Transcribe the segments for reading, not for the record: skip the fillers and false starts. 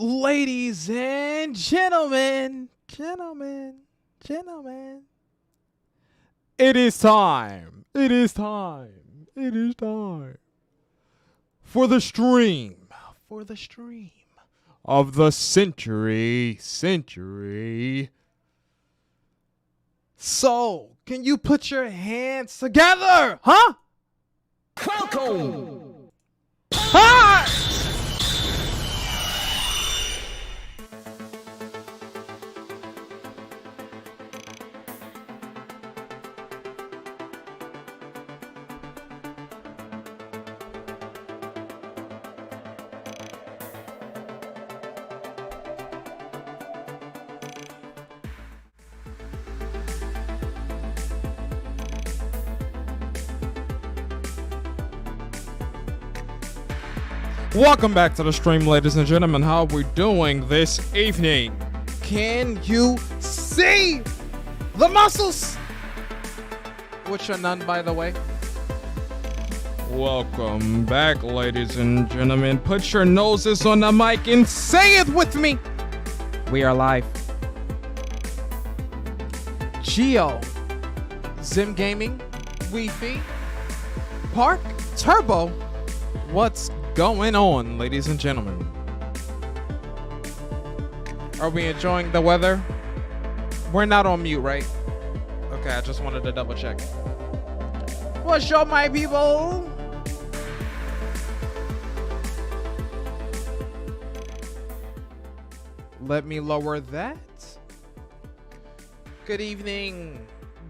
Ladies and gentlemen, it is time. It is time. It is time for the stream. For the stream of the century. So, can you put your hands together? Huh? Welcome! Ha! Welcome back to the stream, ladies and gentlemen. How are we doing this evening? Can you see the muscles? Which are none, by the way. Welcome back, ladies and gentlemen. Put your noses on the mic and say it with me. We are live. Geo, Zim Gaming, Wi-Fi, Park, Turbo. What's going on, ladies and gentlemen? Are we enjoying the weather? We're not on mute, right? Okay, I just wanted to double check. What's up, my people? Let me lower that. Good evening.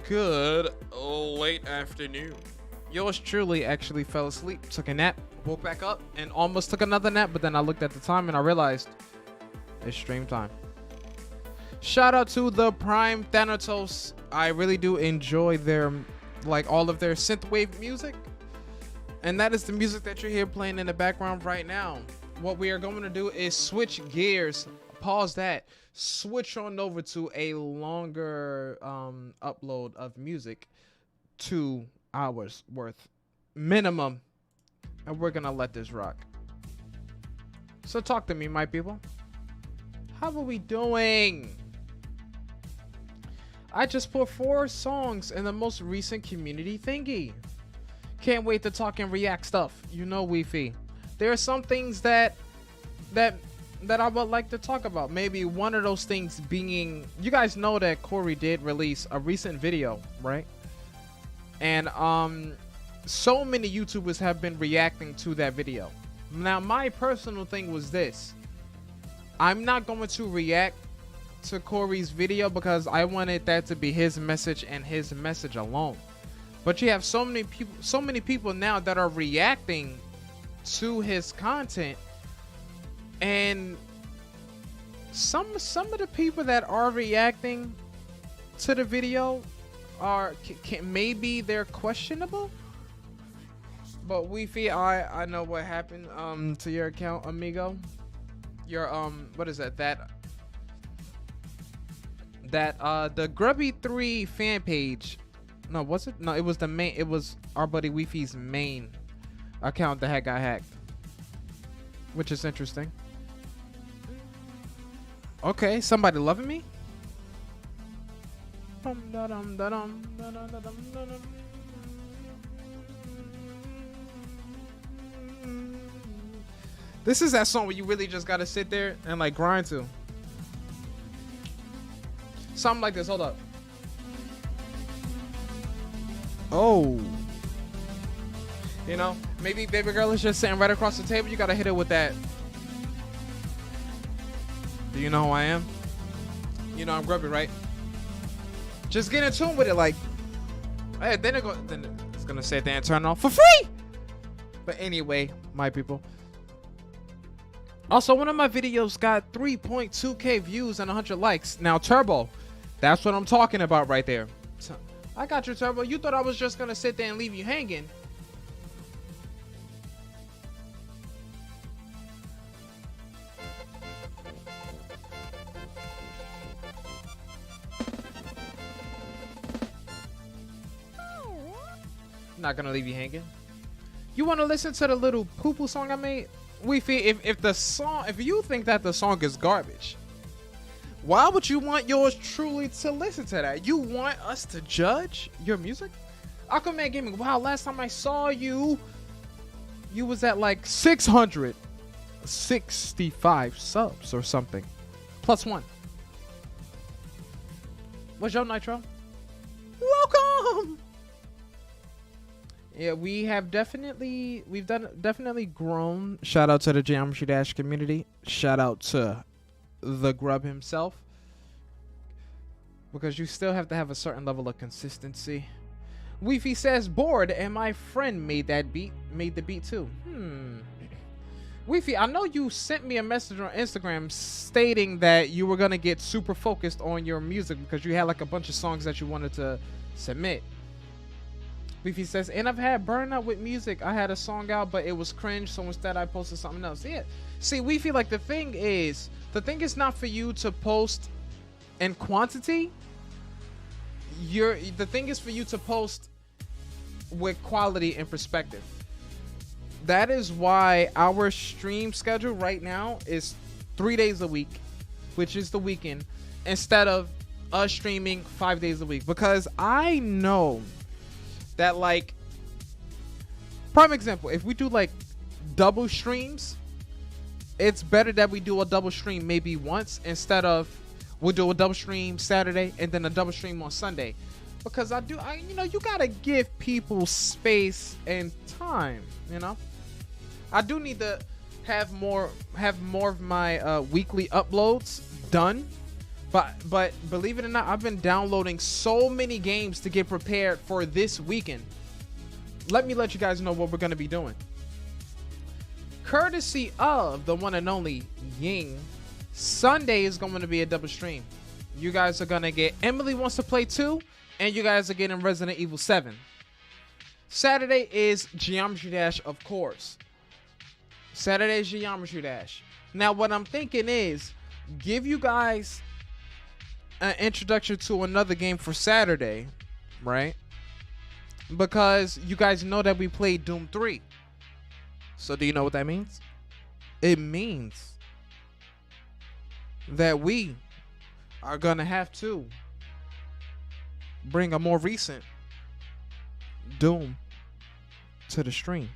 Good late afternoon. Yours truly actually fell asleep, took a nap, woke back up, and almost took another nap, but then I looked at the time and I realized it's stream time. Shout out to the Prime Thanatos. I really do enjoy their, like, all of their synthwave music. And that is the music that you're here playing in the background right now. What we are going to do is switch gears, pause that, switch on over to a longer upload of music, 2 hours worth minimum. And we're gonna let this rock. So talk to me, my people. How are we doing? I just put 4 songs in the most recent community thingy. Can't wait to talk and react stuff. You know, Wi-Fi. There are some things that I would like to talk about. Maybe one of those things being, you guys know that Corey did release a recent video, right? And so many YouTubers have been reacting to that video. Now, my personal thing was this. I'm not going to react to Corey's video because I wanted that to be his message and his message alone. But you have so many people now that are reacting to his content, and some of the people that are reacting to the video are maybe they're questionable. But Wi-Fi, I know what happened to your account, amigo. Your what is that? The grubbi3 fan page. No, was it? No, it was the main. It was our buddy Wi-Fi's main account that got hacked, which is interesting. Okay, somebody loving me. This is that song where you really just gotta sit there and like grind to. Something like this. Hold up. Oh. You know, maybe baby girl is just sitting right across the table. You gotta hit it with that. Do you know who I am? You know I'm grubby, right? Just get in tune with it, like. Hey, then it's gonna say then turn it off for free. But anyway, my people. Also, one of my videos got 3.2k views and 100 likes. Now, Turbo, that's what I'm talking about right there. I got you, Turbo. You thought I was just gonna sit there and leave you hanging. Not gonna leave you hanging. You want to listen to the little poo-poo song I made? Weefy, if you think that the song is garbage, why would you want yours truly to listen to that? You want us to judge your music? Aquaman Gaming, wow, last time I saw you, you was at like 665 subs or something. +1. What's your Nitro? Welcome! Yeah, we've definitely grown. Shout out to the Geometry Dash community. Shout out to the Grub himself. Because you still have to have a certain level of consistency. Weefy says bored, and my friend made the beat too. Weefy, I know you sent me a message on Instagram stating that you were gonna get super focused on your music because you had like a bunch of songs that you wanted to submit. Weefy says, and I've had burnout with music. I had a song out, but it was cringe, so instead I posted something else. Yeah. See, Weefy, like the thing is not for you to post in quantity. The thing is for you to post with quality and perspective. That is why our stream schedule right now is 3 days a week, which is the weekend, instead of us streaming 5 days a week. Because I know that, like, prime example, if we do like double streams, it's better that we do a double stream maybe once instead of we'll do a double stream Saturday and then a double stream on Sunday. Because you know, you gotta give people space and time, you know. I do need to have more of my weekly uploads done, but believe it or not, I've been downloading so many games to get prepared for this weekend. Let me let you guys know what we're gonna be doing. Courtesy of the one and only Ying, Sunday is going to be a double stream. You guys are gonna get Emily Wants to Play 2, and you guys are getting Resident Evil 7. Saturday is Geometry Dash, of course. Saturday is Geometry Dash. Now, what I'm thinking is give you guys an introduction to another game for Saturday, right? Because you guys know that we played Doom 3. So do you know what that means? It means that we are gonna have to bring a more recent Doom to the stream,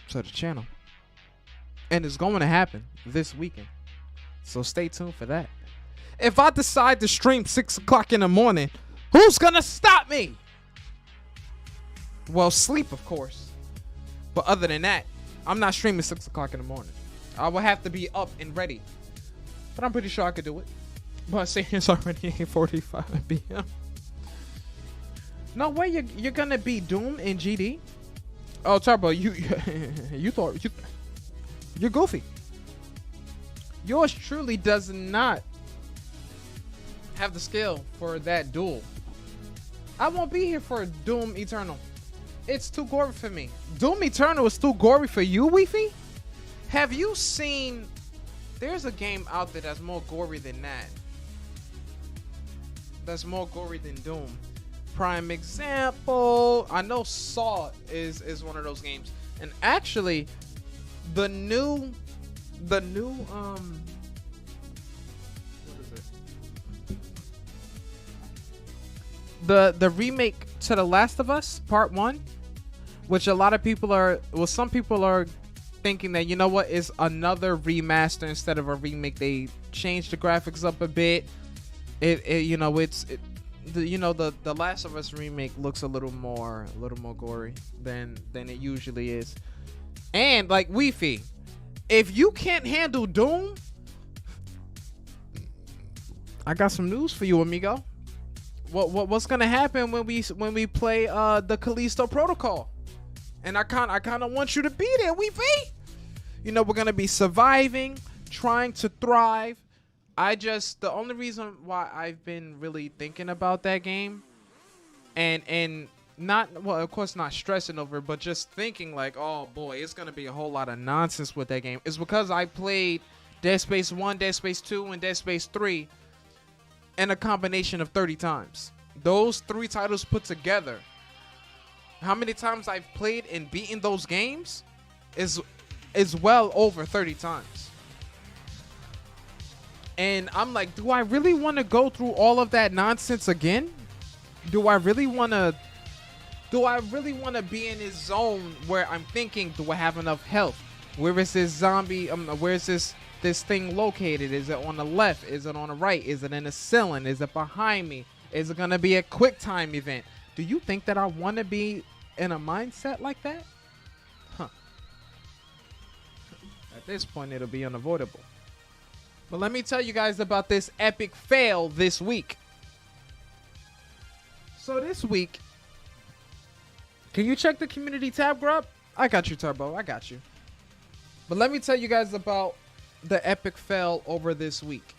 to the channel. And it's going to happen this weekend. So stay tuned for that. If I decide to stream 6 o'clock in the morning, who's going to stop me? Well, sleep, of course. But other than that, I'm not streaming 6 o'clock in the morning. I will have to be up and ready. But I'm pretty sure I could do it. But saying it's already 8:45 p.m. No way you're going to be Doom in GD? Oh, Turbo, you thought... You're goofy. Yours truly does not have the skill for that duel. I won't be here for Doom Eternal. It's too gory for me. Doom Eternal is too gory for you, Weefy? Have you seen... There's a game out there that's more gory than that. That's more gory than Doom. Prime example. I know Saw is one of those games. And actually... The new what is it? The remake to The Last of Us Part 1, which a lot of people some people are thinking that, you know what, is another remaster instead of a remake. They changed the graphics up a bit. The Last of Us remake looks a little more gory than it usually is. And like Weefy, if you can't handle Doom, I got some news for you, amigo. What's gonna happen when we play the Callisto Protocol? And I kind of want you to be there, Weefy. You know, we're gonna be surviving, trying to thrive. The only reason why I've been really thinking about that game, and not, well, of course not stressing over it, but just thinking like, oh boy, it's gonna be a whole lot of nonsense with that game, is because I played Dead Space 1, Dead Space 2, and Dead Space 3 in a combination of 30 times. Those 3 titles put together, how many times I've played and beaten those games is is well over 30 times. And I'm like, do I really want to go through all of that nonsense again? Do I really want to be in this zone where I'm thinking, do I have enough health? Where is this zombie? Where is this thing located? Is it on the left? Is it on the right? Is it in the ceiling? Is it behind me? Is it going to be a quick time event? Do you think that I want to be in a mindset like that? Huh. At this point, it'll be unavoidable. But let me tell you guys about this epic fail this week. So this week, can you check the community tab, Grub? I got you, Turbo. I got you. But let me tell you guys about the epic fail over this week.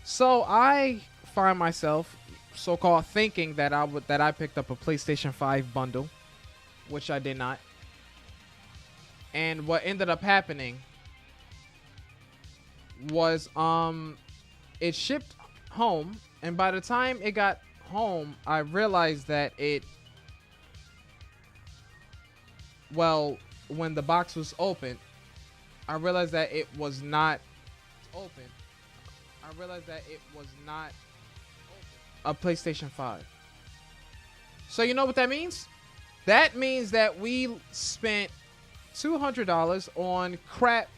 So I find myself so-called thinking that I picked up a PlayStation 5 bundle, which I did not. And what ended up happening was it shipped home, and by the time it got home, I realized that when the box was open, I realized that it was not open. I realized that it was not a PlayStation 5. So you know what that means? That means that we spent $200 on crap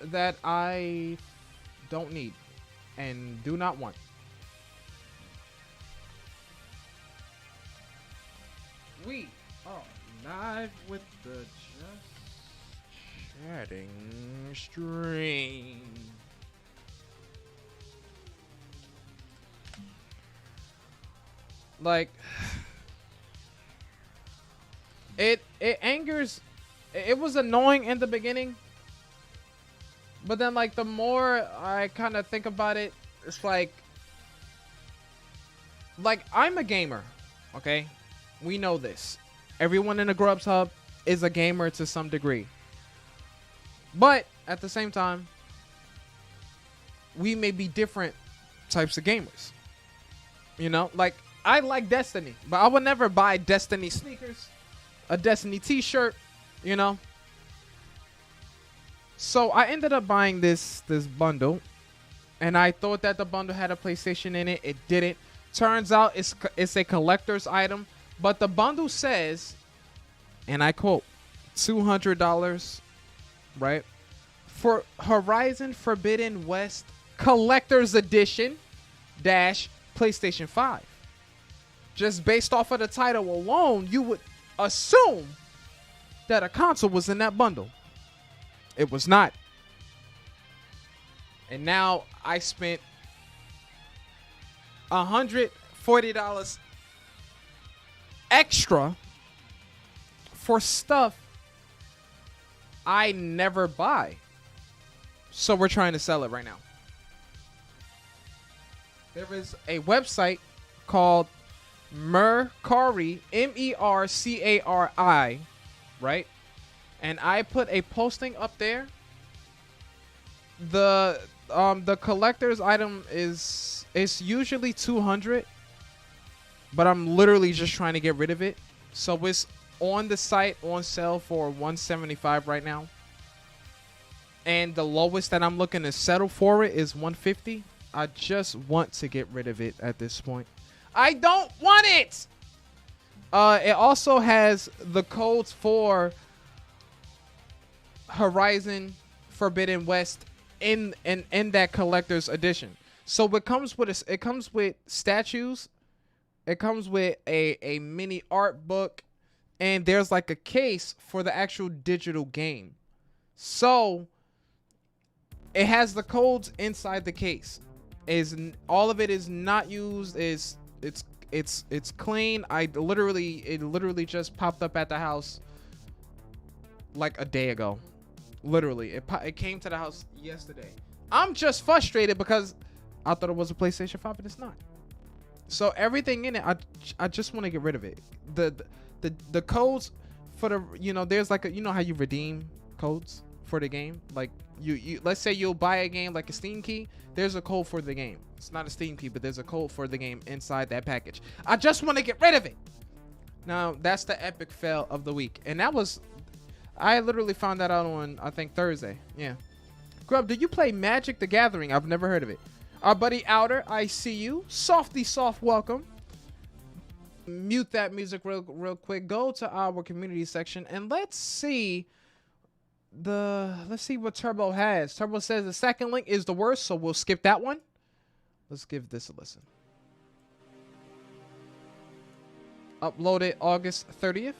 that I don't need and do not want. We are live with the Just Chatting stream. Like, it angers. It was annoying in the beginning, but then like the more I kind of think about it, it's like I'm a gamer, okay? We know this. Everyone in the Grubs Hub is a gamer to some degree, but at the same time, we may be different types of gamers. You know, like I like Destiny, but I would never buy Destiny sneakers, a Destiny t-shirt, you know. So I ended up buying this bundle, and I thought that the bundle had a PlayStation in it. It didn't. Turns out it's a collector's item, but the bundle says, and I quote, $200, right, for Horizon Forbidden West Collector's Edition dash PlayStation 5. Just based off of the title alone, you would assume that a console was in that bundle. It was not. And now I spent $140 extra for stuff I never buy. So we're trying to sell it right now. There is a website called Mercari, Mercari, right? And I put a posting up there. The collector's item it's usually $200, but I'm literally just trying to get rid of it. So it's on the site on sale for $175 right now. And the lowest that I'm looking to settle for it is $150. I just want to get rid of it at this point. I don't want it. It also has the codes for Horizon Forbidden West in that collector's edition. So it comes with statues. It comes with a mini art book, and there's like a case for the actual digital game. So it has the codes inside the case. All of it is not used. It's clean. It literally just popped up at the house like a day ago. Literally, it came to the house yesterday. I'm just frustrated because I thought it was a PlayStation 5, but it's not. So everything in it, I just want to get rid of it. The codes for the, you know, there's like you know how you redeem codes for the game. Like you let's say you'll buy a game like a Steam key. There's a code for the game. It's not a Steam key, but there's a code for the game inside that package. I just want to get rid of it. Now that's the epic fail of the week, and that was I literally found that out on, I think, Thursday. Yeah. Grub, do you play Magic the Gathering? I've never heard of it. Our buddy Outer, I see you. Softy soft welcome. Mute that music real quick. Go to our community section and let's see what Turbo has. Turbo says the second link is the worst, so we'll skip that one. Let's give this a listen. Uploaded August 30th.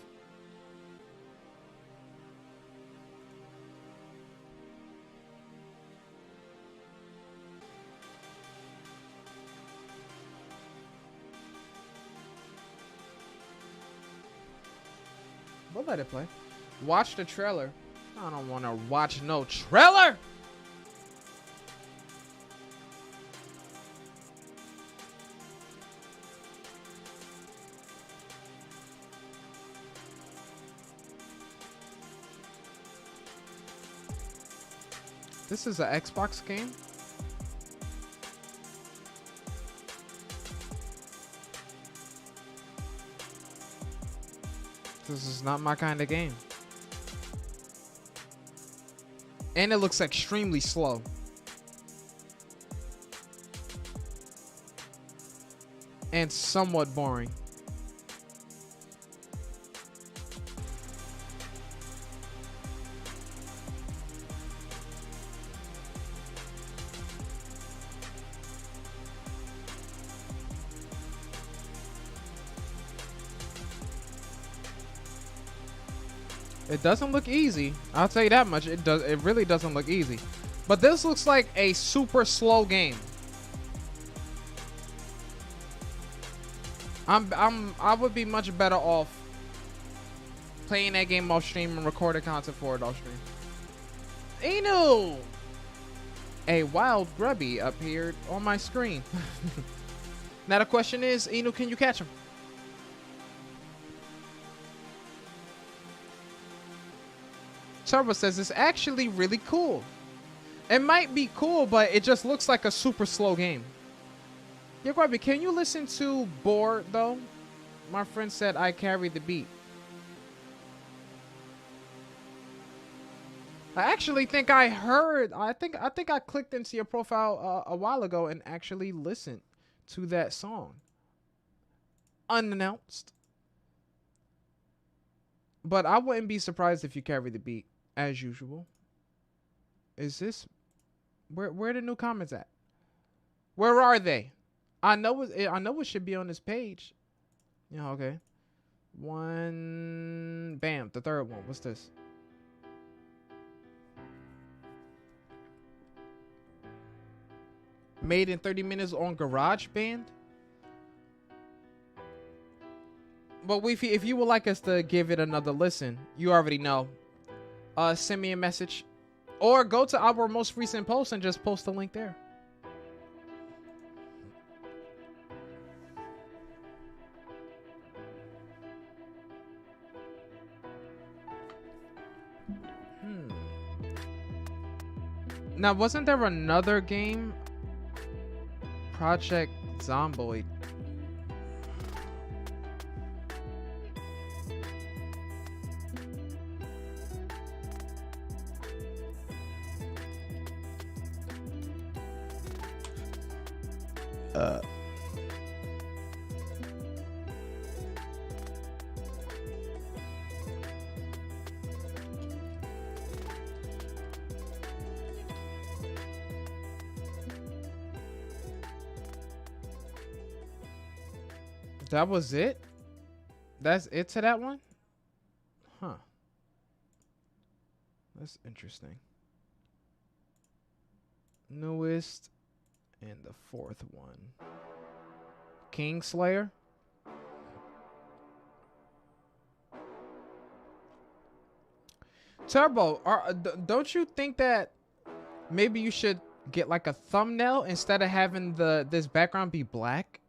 We'll let it play. Watch the trailer. I don't want to watch no trailer. This is an Xbox game. This is not my kind of game. And it looks extremely slow. And somewhat boring. It doesn't look easy. I'll tell you that much. It really doesn't look easy. But this looks like a super slow game. I would be much better off playing that game off stream and recording content for it off stream. Inu! A wild grubby appeared on my screen. Now the question is, Inu, can you catch him? Turbo says it's actually really cool. It might be cool, but it just looks like a super slow game. Yeah, Grubby, can you listen to Bored though? My friend said I carried the beat. I actually think I heard. I think I clicked into your profile a while ago and actually listened to that song, unannounced. But I wouldn't be surprised if you carry the beat. As usual. Is this where the new comments at? Where are they? I know it should be on this page. Yeah, okay. One, bam, the third one. What's this? Made in 30 minutes on GarageBand. But if you would like us to give it another listen, you already know. Send me a message or go to our most recent post and just post the link there. Now, wasn't there another game? Project Zomboid. That was it? That's it to that one? Huh. That's interesting. Newest and the fourth one. Kingslayer? Turbo, don't you think that maybe you should get like a thumbnail instead of having this background be black?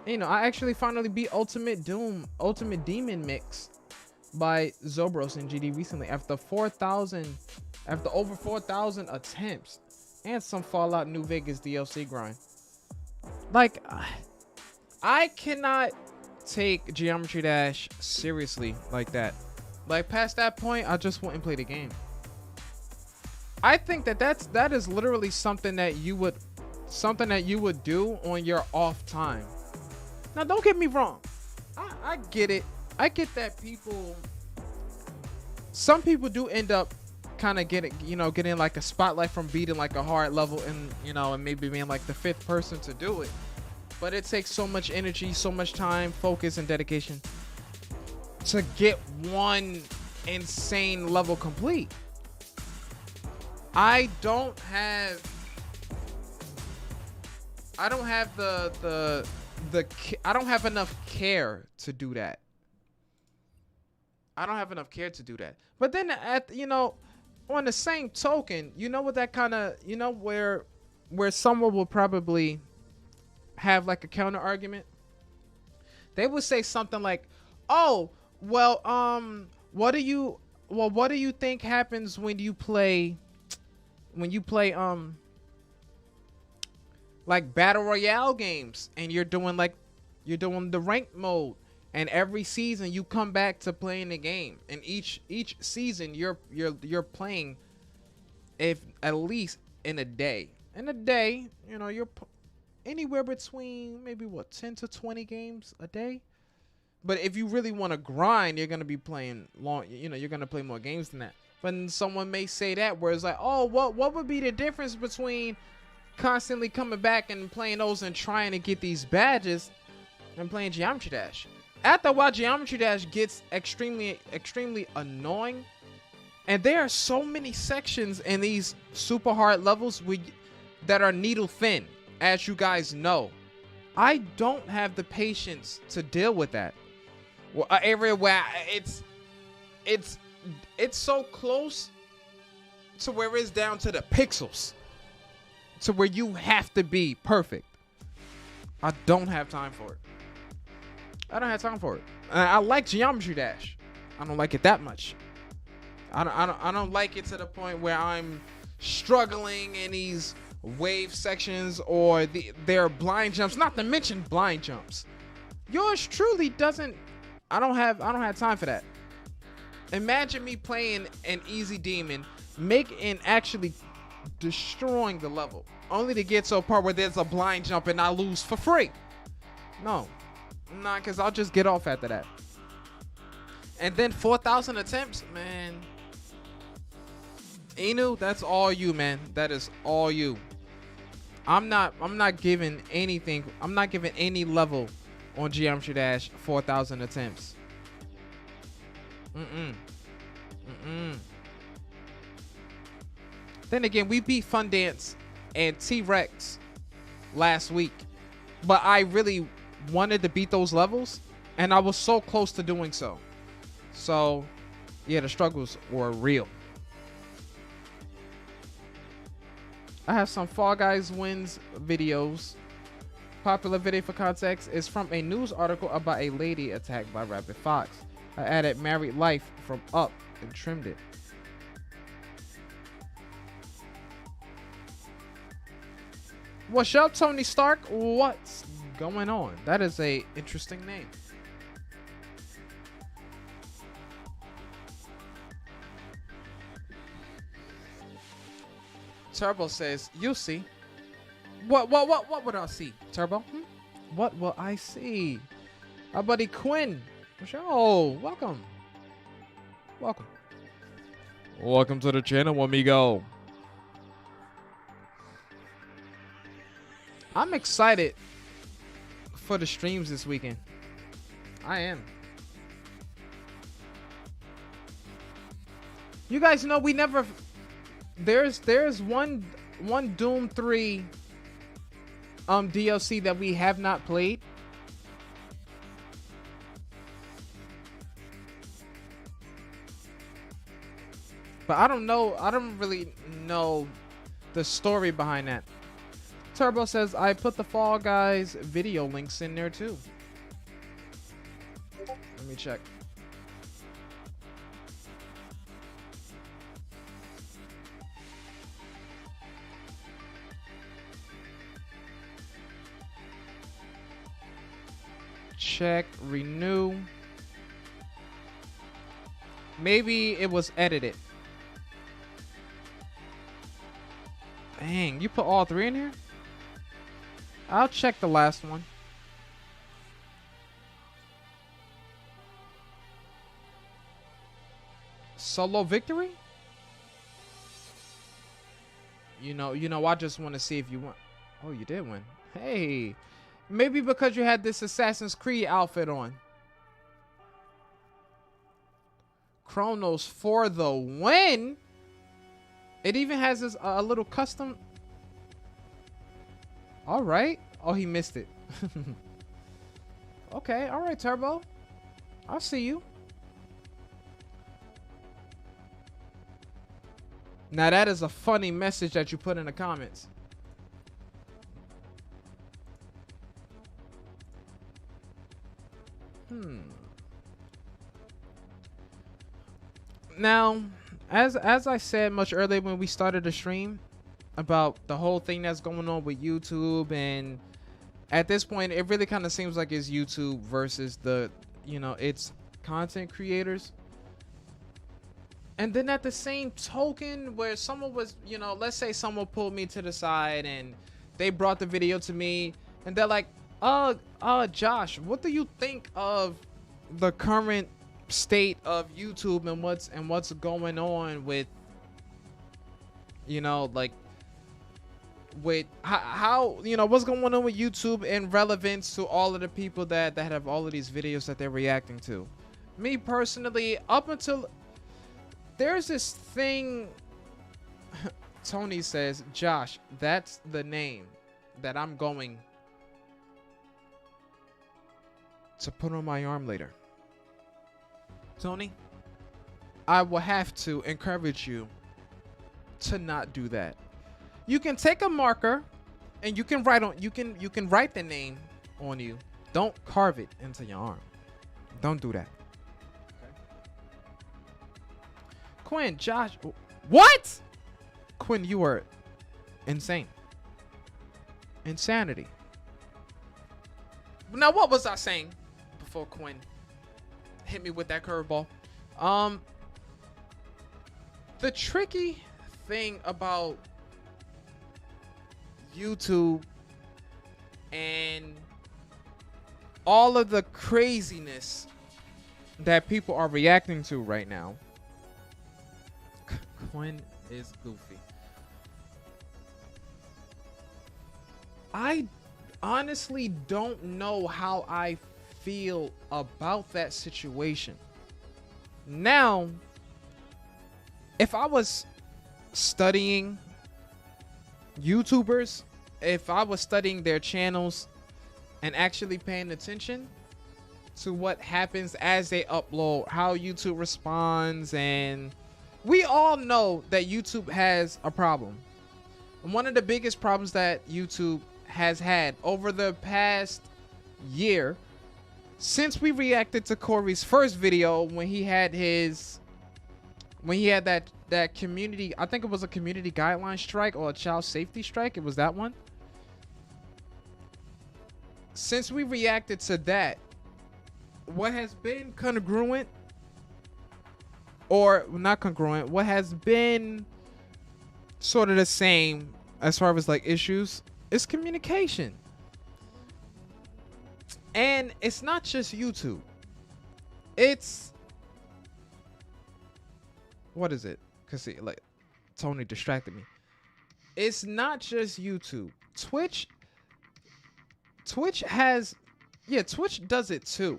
You know, I actually finally beat Ultimate Demon Mix by Zobros and GD recently after over 4,000 attempts and some Fallout New Vegas DLC grind. Like, I cannot take Geometry Dash seriously like that. Like, past that point, I just wouldn't play the game. I think that is literally something that you would do on your off time. Now, don't get me wrong. I get it. I get that some people do end up kind of getting like a spotlight from beating like a hard level and, and maybe being like the 5th person to do it. But it takes so much energy, so much time, focus, and dedication to get one insane level complete. I don't have enough care to do that. But then on the same token, what that kind of, where someone will probably have like a counter argument. They would say something like, "Oh, well, what do you think happens when you play like battle royale games and you're doing the ranked mode, and every season you come back to playing the game, and each season you're playing, if at least in a day, you're anywhere between maybe 10 to 20 games a day. But if you really want to grind, you're going to be playing long, you're going to play more games than that." But someone may say that, where it's like, "Oh, what would be the difference between constantly coming back and playing those and trying to get these badges and playing Geometry Dash?" After a while, Geometry Dash gets extremely annoying, and there are so many sections in these super hard levels that are needle thin, as you guys know. I don't have the patience to deal with that. Well, an area where it's so close to where it's down to the pixels, to where you have to be perfect. I don't have time for it. I like Geometry Dash. I don't like it that much. I don't like it to the point where I'm struggling in these wave sections or their blind jumps. Not to mention blind jumps. Yours truly doesn't. I don't have time for that. Imagine me playing an easy demon, actually destroying the level, only to get to a part where there's a blind jump and I lose for free. No, not because I'll just get off after that. And then 4,000 attempts, man. Inu, that's all you, man. That is all you. I'm not giving anything. I'm not giving any level on Geometry Dash 4,000 attempts. Then again, we beat Fun Dance and T-Rex last week, but I really wanted to beat those levels, and I was so close to doing so. So, yeah, the struggles were real. I have some Fall Guys wins videos. Popular video for context is from a news article about a lady attacked by Rapid Fox. I added Married Life from Up and trimmed it. What's up, Tony Stark? What's going on? That is a interesting name. Turbo says, "You see." What would I see, Turbo? What will I see? Our buddy Quinn. Oh, welcome. Welcome to the channel, amigo. I'm excited for the streams this weekend. I am. You guys know we never. There's one Doom 3 DLC that we have not played. But I don't really know the story behind that. Turbo says, "I put the Fall Guys video links in there too." Let me check. check, renew. Maybe it was edited. Dang, you put all 3 in here? I'll check the last one. Solo victory? You know, I just want to see if you won. Oh, you did win. Hey, maybe because you had this Assassin's Creed outfit on. Chronos for the win. It even has this a little custom. All right. Oh, he missed it. Okay. All right, Turbo. I'll see you. Now that is a funny message that you put in the comments. Now, as I said much earlier when we started the stream about the whole thing that's going on with YouTube, and at this point it really kind of seems like it's YouTube versus the, it's content creators. And then at the same token, where someone was, let's say someone pulled me to the side and they brought the video to me and they're like, Josh, what do you think of the current state of YouTube and what's going on with, like with how what's going on with YouTube in relevance to all of the people that have all of these videos that they're reacting to? Me personally, up until there's this thing, Tony says, Josh, that's the name that I'm going to put on my arm later. Tony, I will have to encourage you to not do that. You can take a marker and you can write write the name on you. Don't carve it into your arm. Don't do that. Quinn, Josh, what? Quinn, you are insane. Insanity. Now, what was I saying before Quinn hit me with that curveball? The tricky thing about YouTube and all of the craziness that people are reacting to right now. Quinn is goofy. I honestly don't know how I feel about that situation. Now, if I was studying YouTubers, if I was studying their channels and actually paying attention to what happens as they upload, how YouTube responds, and we all know that YouTube has a problem. And one of the biggest problems that YouTube has had over the past year, since we reacted to Corey's first video when he had that community, I think it was a community guideline strike or a child safety strike. It was that one. Since we reacted to that, what has been congruent, or not congruent, what has been sort of the same as far as like issues is communication. And it's not just YouTube. It's, what is it? Cause see, like Tony distracted me. It's not just YouTube. Twitch has, Twitch does it too.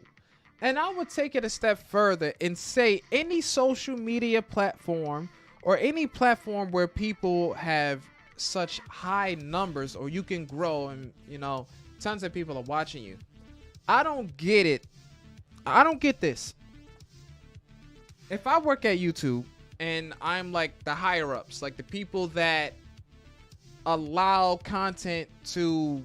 And I would take it a step further and say any social media platform or any platform where people have such high numbers, or you can grow and, tons of people are watching you. I don't get it. I don't get this. If I work at YouTube and I'm like the higher ups, like the people that allow content to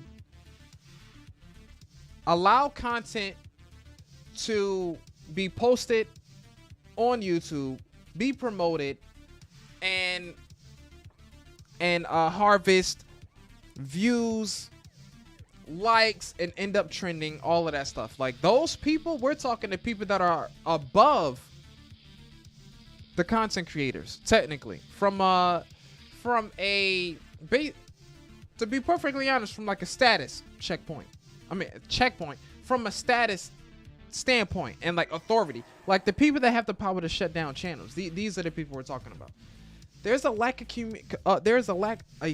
be posted on YouTube, be promoted, and harvest views, likes, and end up trending, all of that stuff. Like those people, we're talking to people that are above the content creators, technically. To be perfectly honest, from like a status checkpoint. Checkpoint. From a status standpoint and like authority. Like the people that have the power to shut down channels. These are the people we're talking about. There's a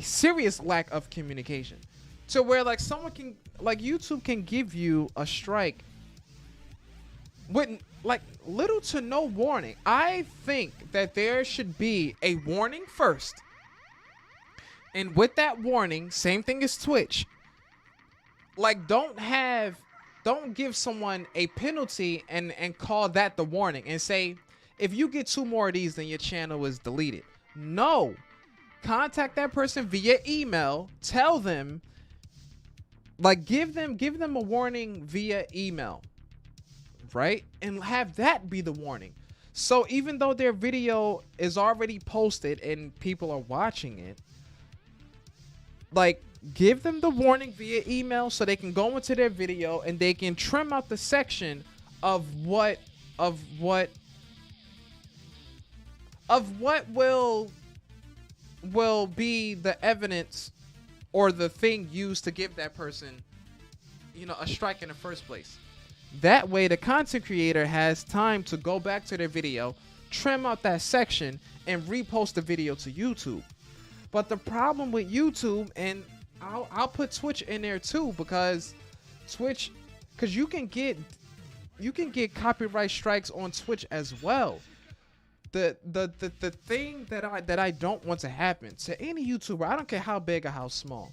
serious lack of communication. To where like someone can, like YouTube can give you a strike with like little to no warning. I think that there should be a warning first. And with that warning, same thing as Twitch. Like don't give someone a penalty and call that the warning and say, if you get 2 more of these, then your channel is deleted. No. Contact that person via email. Tell them, like give them a warning via email. Right? And have that be the warning. So even though their video is already posted and people are watching it, like give them the warning via email so they can go into their video and they can trim out the section of what will be the evidence or the thing used to give that person, you know, a strike in the first place. That way the content creator has time to go back to their video, trim out that section, and repost the video to YouTube. But the problem with YouTube, and I'll put Twitch in there too, because you can get copyright strikes on Twitch as well. The thing that I don't want to happen to any YouTuber, I don't care how big or how small,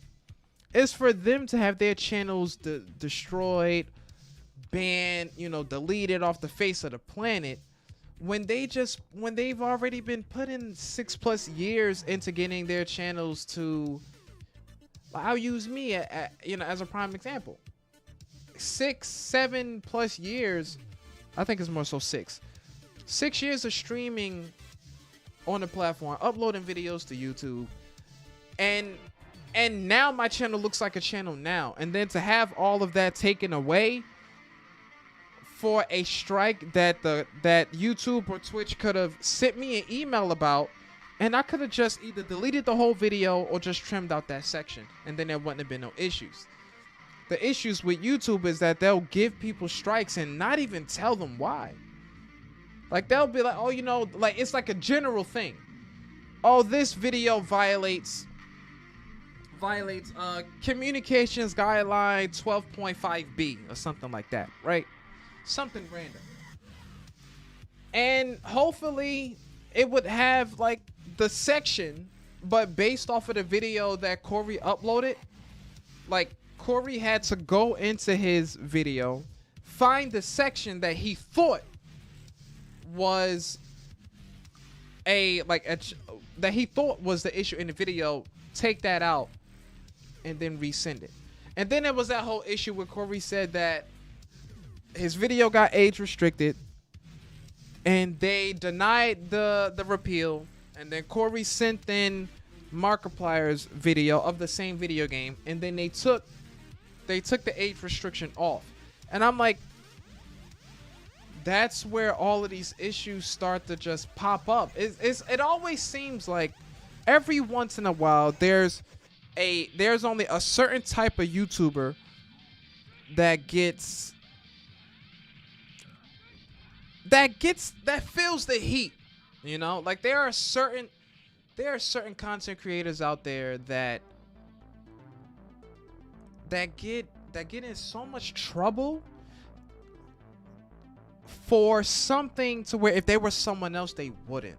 is for them to have their channels destroyed, banned, you know, deleted off the face of the planet, when they've already been putting 6+ years into getting their channels to, I'll use me as a prime example. 6-7+ years, I think it's more so 6 years of streaming on the platform, uploading videos to YouTube, and now my channel looks like a channel now, and then to have all of that taken away for a strike that YouTube or Twitch could have sent me an email about, and I could have just either deleted the whole video or just trimmed out that section, and then there wouldn't have been no issues. The issues with YouTube is that they'll give people strikes and not even tell them why. Like they'll be like, oh, you know, like it's like a general thing. Oh, this video violates communications guideline 12.5b or something like that, right? Something random. And hopefully it would have like the section, but based off of the video that Corey uploaded, like Corey had to go into his video, find the section that he thought was that he thought was the issue in the video, take that out and then resend it. And then there was that whole issue where Corey said that his video got age restricted and they denied the repeal, and then Corey sent in Markiplier's video of the same video game, and then they took the age restriction off. And I'm like, that's where all of these issues start to just pop up. It always seems like every once in a while there's only a certain type of YouTuber that feels the heat, you know? Like there are certain content creators out there that get in so much trouble for something to where if they were someone else they wouldn't.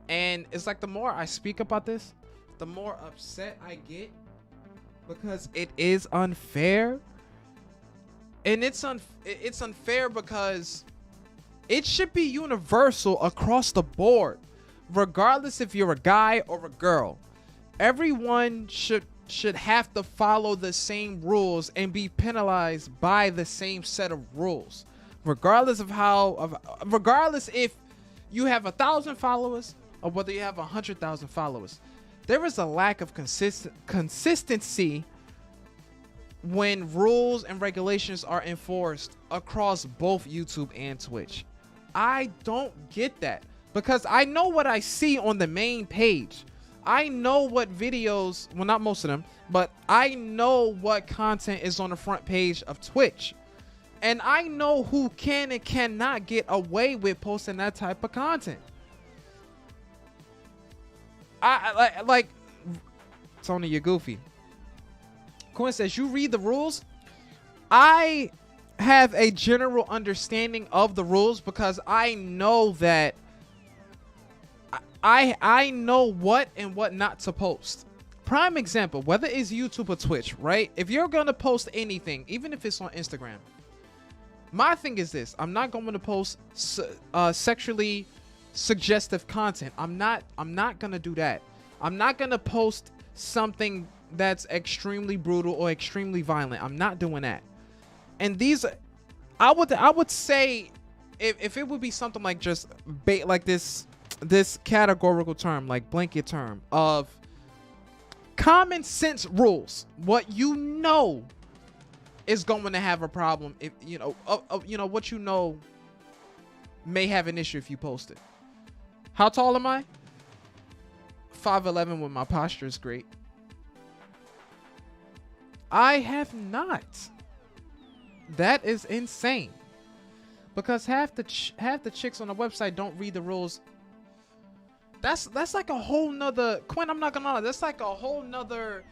And it's like the more I speak about this, the more upset I get, because it is unfair. And it's unfair because it should be universal across the board, regardless if you're a guy or a girl. Everyone should have to follow the same rules and be penalized by the same set of rules, regardless if you have 1,000 followers or whether you have 100,000 followers. There is a lack of consistency when rules and regulations are enforced across both YouTube and Twitch. I don't get that, because I know what I see on the main page. I know what videos, well, not most of them, but I know what content is on the front page of Twitch. And I know who can and cannot get away with posting that type of content. I like Tony, you're goofy. Quinn says, you read the rules? I have a general understanding of the rules because I know that I know what and what not to post. Prime example, whether it's YouTube or Twitch, right? If you're gonna post anything, even if it's on Instagram, my thing is this: I'm not going to post sexually suggestive content. I'm not gonna do that. I'm not gonna post something that's extremely brutal or extremely violent. I'm not doing that. And these, I would say, if it would be something like just like this categorical term, like blanket term of common sense rules, what you know is going to have a problem, if you know what you know may have an issue if you post it. How tall am I? 5'11" when my posture is great. I have not. That is insane. Because half the chicks on the website don't read the rules. That's like a whole nother, Quinn, I'm not gonna lie, that's like a whole nother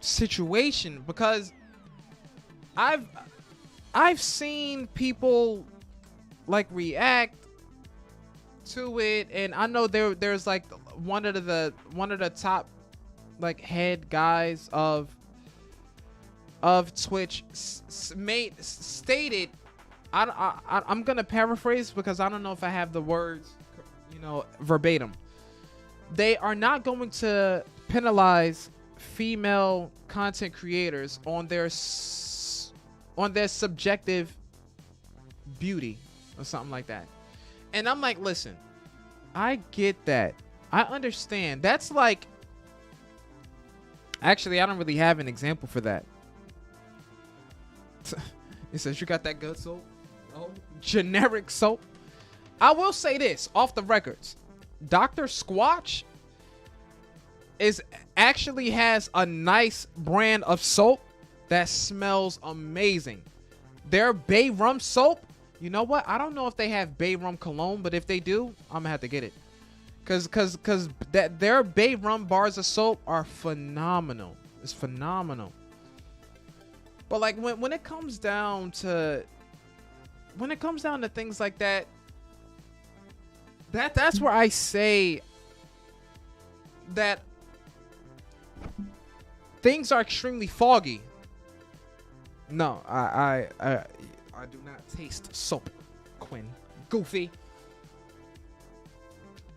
situation, because I've seen people like react to it, and I know there's like one of the top like head guys of Twitch stated, I'm gonna paraphrase because I don't know if I have the words, verbatim. They are not going to penalize female content creators on their subjective beauty or something like that. And I'm like, listen, I get that. I understand. That's like, actually, I don't really have an example for that. It says, you got that good soap? Oh, generic soap. I will say this off the records. Dr. Squatch actually has a nice brand of soap that smells amazing. Their Bay Rum soap, you know what? I don't know if they have Bay Rum cologne, but if they do, I'm gonna have to get it. Cause their Bay Rum bars of soap are phenomenal. It's phenomenal. But like when it comes down to things like that, that's where I say that things are extremely foggy. No, I do not taste soap, Quinn. Goofy.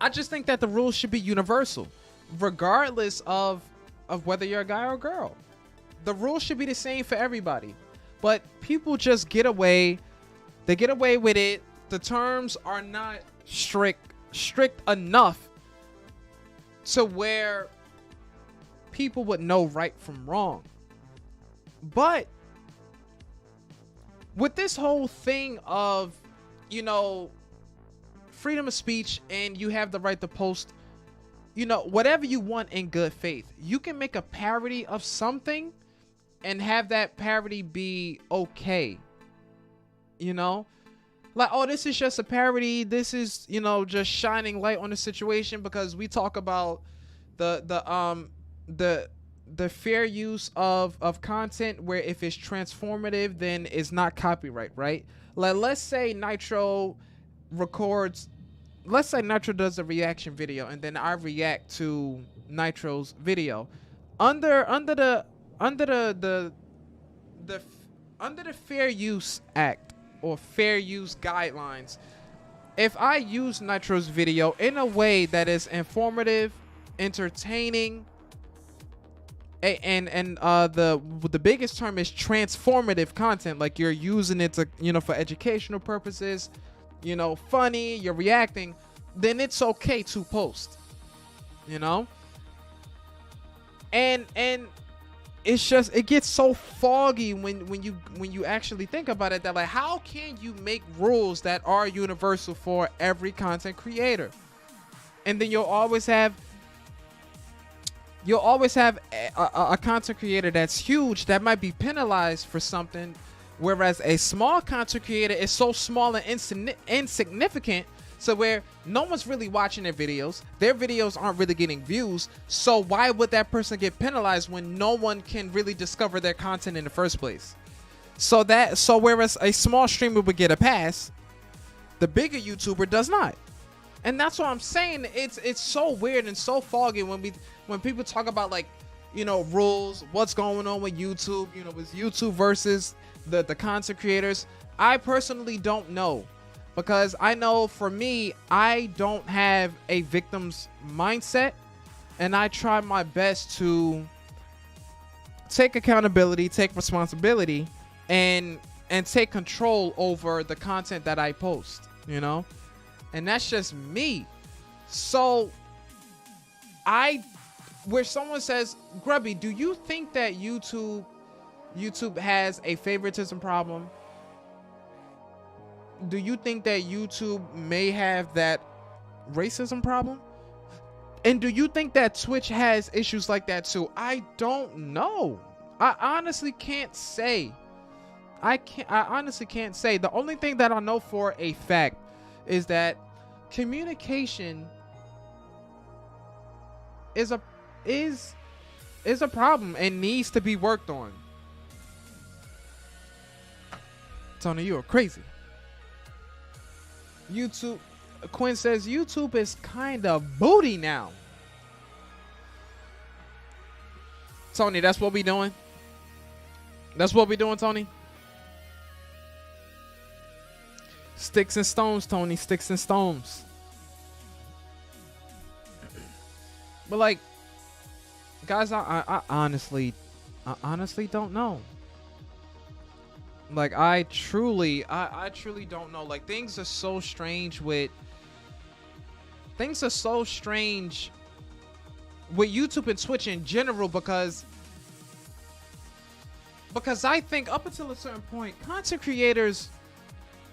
I just think that the rules should be universal, regardless of whether you're a guy or a girl. The rules should be the same for everybody. But people just get away. They get away with it. The terms are not strict enough to where people would know right from wrong. But with this whole thing of, freedom of speech, and you have the right to post, whatever you want in good faith, you can make a parody of something and have that parody be okay. Like, oh, this is just a parody. This is, just shining light on the situation because we talk about the fair use of content, where if it's transformative, then it's not copyright, right? Like, let's say Nitro does a reaction video, and then I react to Nitro's video under the Fair Use Act or Fair Use Guidelines. If I use Nitro's video in a way that is informative, entertaining, and the biggest term is transformative content, like you're using it to, for educational purposes, funny, you're reacting, then it's okay to post, and it's just, it gets so foggy when you actually think about it, that like, how can you make rules that are universal for every content creator? And then you'll always have a content creator that's huge that might be penalized for something, whereas a small content creator is so small and insignificant, so where no one's really watching their videos aren't really getting views, so why would that person get penalized when no one can really discover their content in the first place? So whereas a small streamer would get a pass, the bigger YouTuber does not. And that's what I'm saying. It's so weird and so foggy when people talk about, like, you know, rules, what's going on with YouTube, you know, with YouTube versus the content creators. I personally don't know, because I know for me, I don't have a victim's mindset, and I try my best to take accountability, take responsibility, and take control over the content that I post, you know? And that's just me. So where someone says, Grubby, do you think that YouTube has a favoritism problem? Do you think that YouTube may have that racism problem? And do you think that Twitch has issues like that too? I don't know. I honestly can't say. I honestly can't say. The only thing that I know for a fact is that communication is a problem and needs to be worked on. Tony, you are crazy. YouTube, Quinn says YouTube is kind of booty now. Tony, that's what we doing? That's what we doing, Tony? Sticks and stones, Tony. Sticks and stones. But like, guys, I honestly don't know. Like, I truly don't know. Like, things are so strange with YouTube and Twitch in general, because I think up until a certain point, content creators,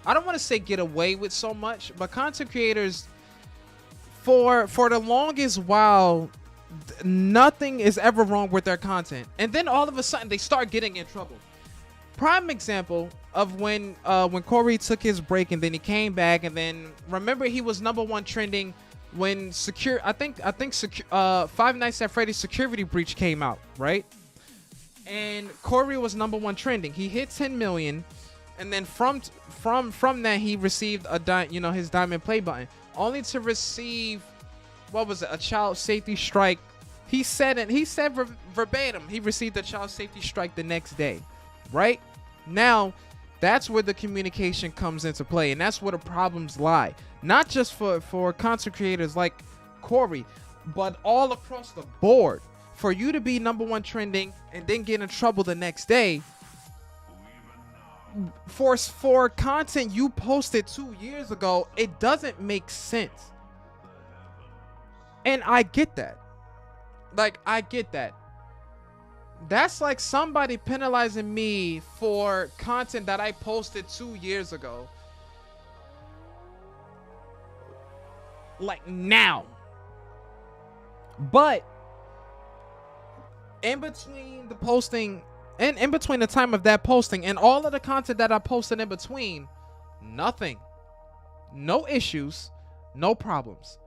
I don't want to say get away with so much, but content creators, for the longest while, nothing is ever wrong with their content, and then all of a sudden they start getting in trouble. Prime example of when Corey took his break and then he came back, and then remember he was #1 trending when I think Five Nights at Freddy's Security Breach came out, right? And Corey was #1 trending. He hit 10 million. And then from that, he received his diamond play button, only to receive, what was it, a child safety strike. He said verbatim, he received a child safety strike the next day, right? Now, that's where the communication comes into play, and that's where the problems lie. Not just for content creators like Corey, but all across the board. For you to be #1 trending and then get in trouble the next day, for content you posted 2 years ago, it doesn't make sense. And I get that. Like, I get that. That's like somebody penalizing me for content that I posted 2 years ago. Like, now. But in between the posting, and in between the time of that posting and all of the content that I posted in between, nothing. No issues, no problems.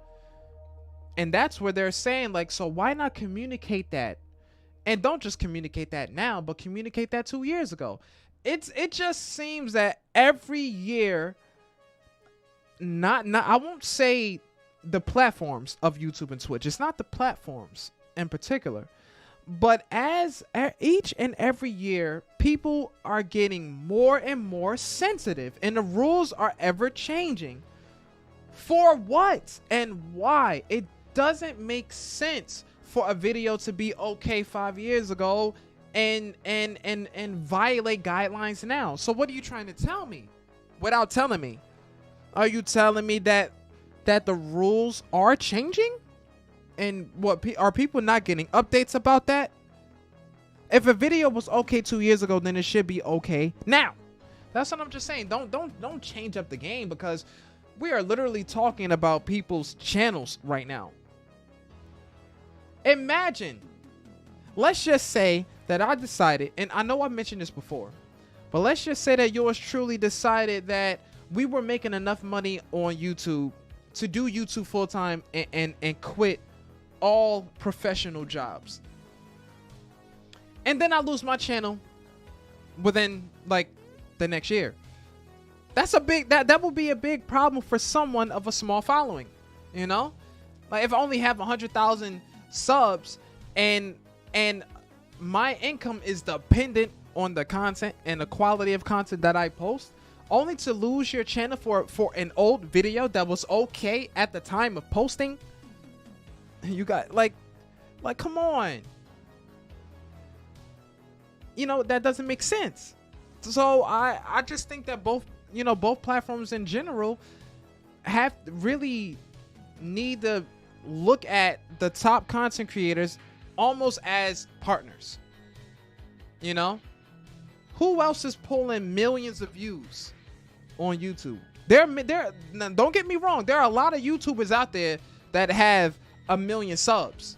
And that's where they're saying, like, so why not communicate that? And don't just communicate that now, but communicate that 2 years ago. It just seems that every year, not I won't say the platforms of YouTube and Twitch. It's not the platforms in particular. But as each and every year, people are getting more and more sensitive, and the rules are ever changing. For what and why? It doesn't make sense for a video to be okay 5 years ago and violate guidelines now. So what are you trying to tell me without telling me? Are you telling me that the rules are changing? And what are people not getting updates about that? If a video was okay 2 years ago, then it should be okay now. That's what I'm just saying. Don't change up the game, because we are literally talking about people's channels right now. Imagine, let's just say that I decided, and I know I mentioned this before, but let's just say that yours truly decided that we were making enough money on YouTube to do YouTube full time and quit all professional jobs. And then I lose my channel within like the next year. That's a big, that will be a big problem for someone of a small following, you know? Like if I only have 100,000 subs and my income is dependent on the content and the quality of content that I post, only to lose your channel for an old video that was okay at the time of posting. You got like come on. You know, that doesn't make sense. So I just think that both platforms in general have really need to look at the top content creators almost as partners. You know, who else is pulling millions of views on YouTube? There, don't get me wrong, there are a lot of YouTubers out there that have 1 million subs.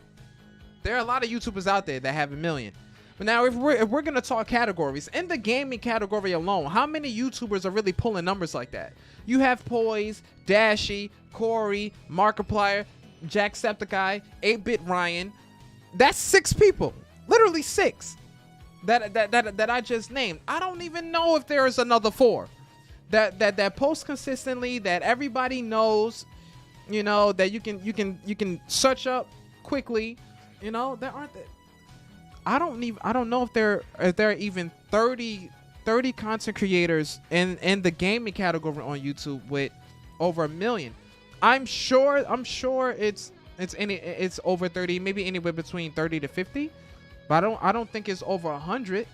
There are a lot of YouTubers out there that have 1 million. But now, if we're gonna talk categories, in the gaming category alone, how many YouTubers are really pulling numbers like that? You have Poise, Dashy, Corey, Markiplier, Jacksepticeye, 8-Bit Ryan. That's 6 people, literally 6 that I just named. I don't even know if there is another 4 that post consistently, that everybody knows, you know, that you can search up quickly. You know, there aren't that. I don't know if there are even 30 content creators in the gaming category on YouTube with over 1 million. I'm sure it's over 30, maybe anywhere between 30 to 50, but I don't think it's over 100.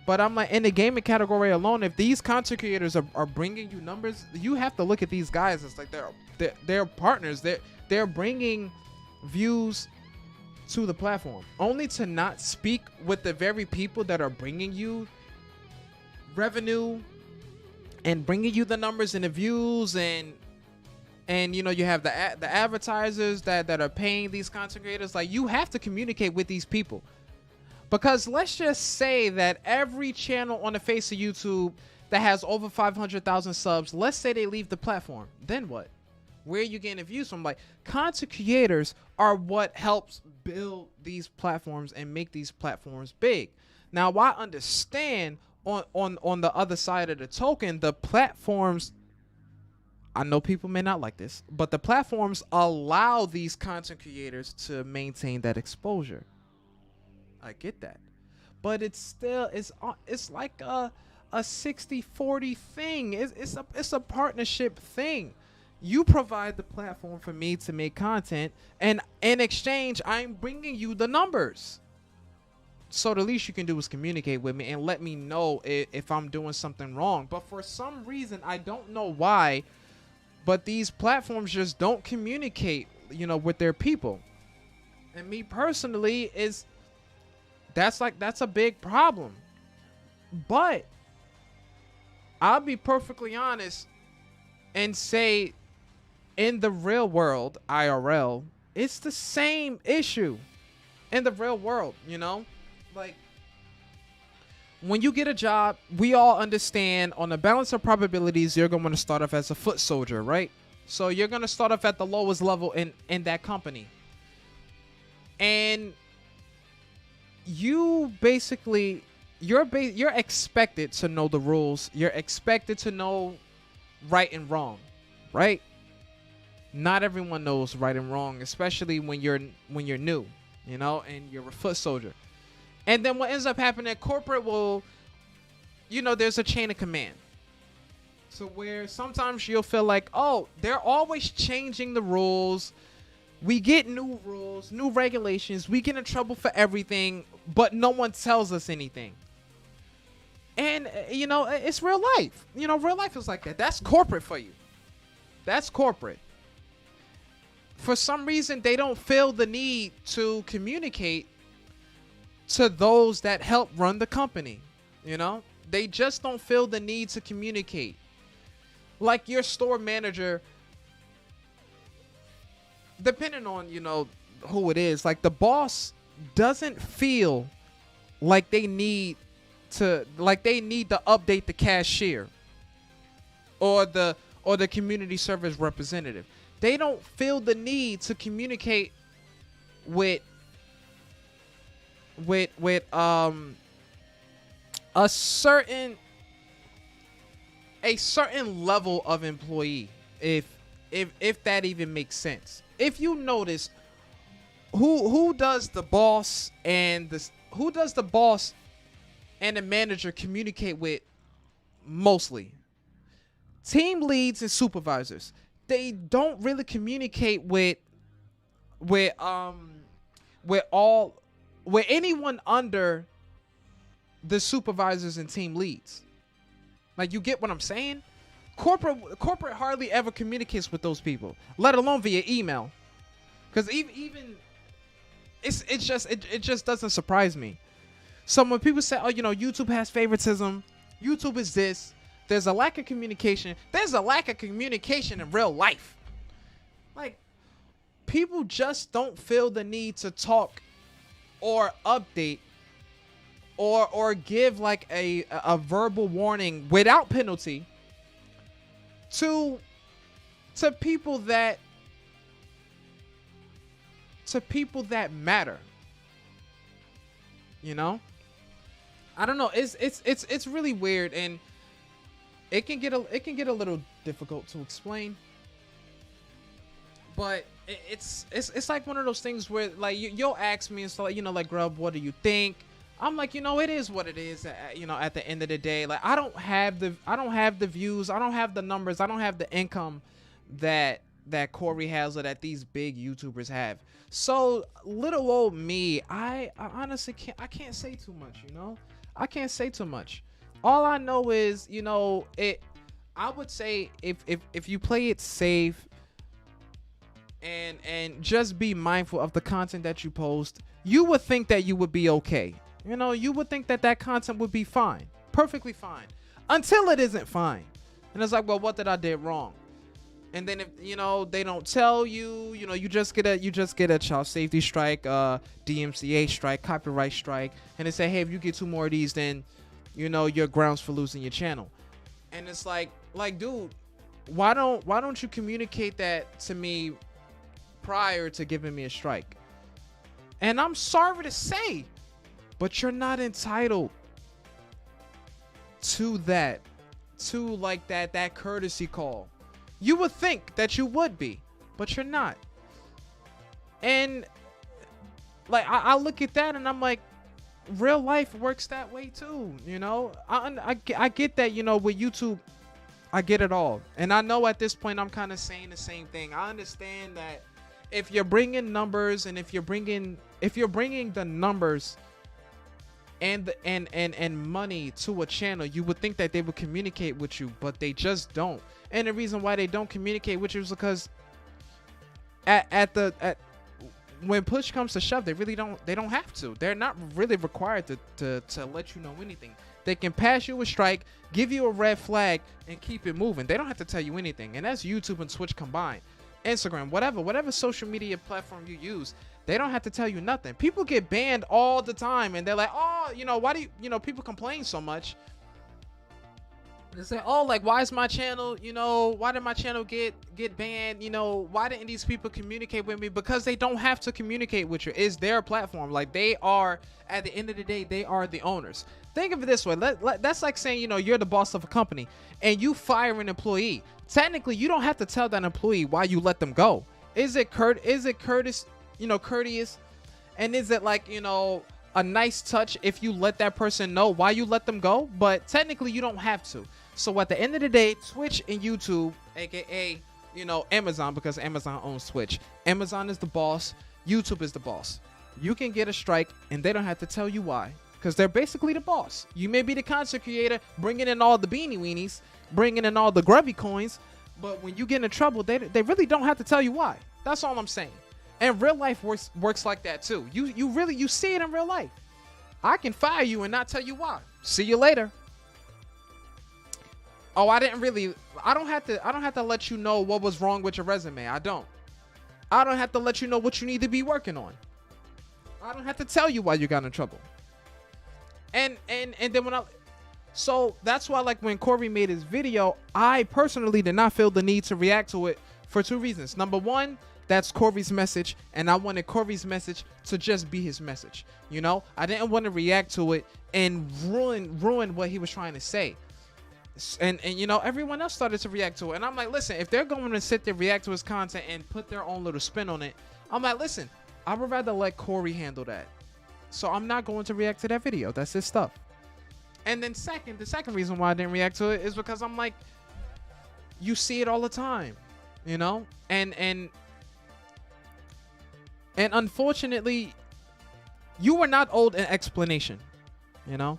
But I'm like, in the gaming category alone, if these content creators are bringing you numbers, you have to look at these guys. It's like they're partners. They're bringing views to the platform, only to not speak with the very people that are bringing you revenue and bringing you the numbers and the views, and you know, you have the advertisers that are paying these content creators. Like, you have to communicate with these people, because let's just say that every channel on the face of YouTube that has over 500,000 subs, let's say they leave the platform, then what? Where are you getting the views from? Like, content creators are what helps build these platforms and make these platforms big. Now, I understand on the other side of the token, the platforms, I know people may not like this, but the platforms allow these content creators to maintain that exposure. I get that, but it's still, it's like a 60-40 thing. It's a partnership thing. You provide the platform for me to make content, and in exchange, I'm bringing you the numbers. So the least you can do is communicate with me and let me know if I'm doing something wrong. But for some reason, I don't know why, but these platforms just don't communicate, you know, with their people. And me personally, that's a big problem. But I'll be perfectly honest and say, in the real world, IRL, it's the same issue. In the real world, you know, like, when you get a job, we all understand on the balance of probabilities, you're going to start off as a foot soldier, right? So you're going to start off at the lowest level in that company. And you basically, you're expected to know the rules. You're expected to know right and wrong, right? Not everyone knows right and wrong, especially when you're new, you know, and you're a foot soldier. And then what ends up happening, corporate will, you know, there's a chain of command. So where sometimes you'll feel like, oh, they're always changing the rules. We get new rules, new regulations. We get in trouble for everything, but no one tells us anything. And, you know, it's real life. You know, real life is like that. That's corporate for you. That's corporate. For some reason, they don't feel the need to communicate to those that help run the company. You know, they just don't feel the need to communicate. Like your store manager, depending on, you know, who it is, like the boss doesn't feel like they need to update the cashier or the community service representative. They don't feel the need to communicate with a certain level of employee, if that even makes sense. If you notice, who does the boss and the manager communicate with mostly? Team leads and supervisors. They don't really communicate with anyone under the supervisors and team leads. Like, you get what I'm saying? Corporate hardly ever communicates with those people, let alone via email. Because even it just doesn't surprise me. So when people say, oh, you know, YouTube has favoritism, YouTube is this, there's a lack of communication. There's a lack of communication in real life. Like, people just don't feel the need to talk or update or give like a verbal warning without penalty to people that matter. You know? I don't know. It's really weird, and it can get a little difficult to explain. But it's like one of those things where, like, you'll ask me and so, like, you know, like, Grub, what do you think? I'm like, you know, it is what it is. You know, at the end of the day, like, I don't have the views, I don't have the numbers, I don't have the income that Corey has or that these big YouTubers have. So little old me, I honestly can't say too much. You know, I can't say too much. All I know is, you know, I would say if you play it safe and just be mindful of the content that you post, you would think that you would be okay. You know, you would think that content would be fine, perfectly fine, until it isn't fine. And it's like, well, what did I do wrong? And then, if you know, they don't tell you, you know, you just get a child safety strike, DMCA strike, copyright strike, and they say, hey, if you get 2 more of these, then, you know, you're grounds for losing your channel. And it's like, dude, why don't you communicate that to me prior to giving me a strike? And I'm sorry to say, but you're not entitled to that, like that courtesy call. You would think that you would be, but you're not. And like, I look at that and I'm like, real life works that way too. You know, I get that, you know, with YouTube, I get it all. And I know at this point I'm kind of saying the same thing. I understand that if you're bringing numbers and if you're bringing the numbers and money to a channel, you would think that they would communicate with you, but they just don't. And the reason why they don't communicate with you is because when push comes to shove, they don't have to. They're not really required to let you know anything. They can pass you a strike, give you a red flag, and keep it moving. They don't have to tell you anything. And that's YouTube and Twitch combined. Instagram, whatever social media platform you use, they don't have to tell you nothing. People get banned all the time, and they're like, oh, you know, why do you know, people complain so much. They say, oh, like, why is my channel, you know, why did my channel get banned? You know, why didn't these people communicate with me? Because they don't have to communicate with you. It's their platform. Like, they are, at the end of the day, they are the owners. Think of it this way. That's like saying, you know, you're the boss of a company and you fire an employee. Technically, you don't have to tell that employee why you let them go. Is it courteous, you know, courteous? And is it, like, you know, a nice touch if you let that person know why you let them go? But technically, you don't have to. So at the end of the day, Twitch and YouTube, aka, you know, Amazon, because Amazon owns Twitch. Amazon is the boss. YouTube is the boss. You can get a strike and they don't have to tell you why, because they're basically the boss. You may be the content creator, bringing in all the beanie weenies, bringing in all the grubby coins, but when you get in trouble, they really don't have to tell you why. That's all I'm saying. And real life works like that too. You see it in real life. I can fire you and not tell you why. See you later. Oh, I don't have to let you know what was wrong with your resume. I don't have to let you know what you need to be working on. I don't have to tell you why you got in trouble. And then so that's why, like, when Corey made his video, I personally did not feel the need to react to it for 2 reasons. Number one, that's Corey's message, and I wanted Corey's message to just be his message. You know, I didn't want to react to it and ruin what he was trying to say. And you know, everyone else started to react to it, and I'm like, listen, if they're going to sit there, react to his content and put their own little spin on it, I'm like, listen, I would rather let Corey handle that. So I'm not going to react to that video. That's his stuff. And then the second reason why I didn't react to it is because I'm like, you see it all the time, you know, and unfortunately, you were not owed an explanation, you know.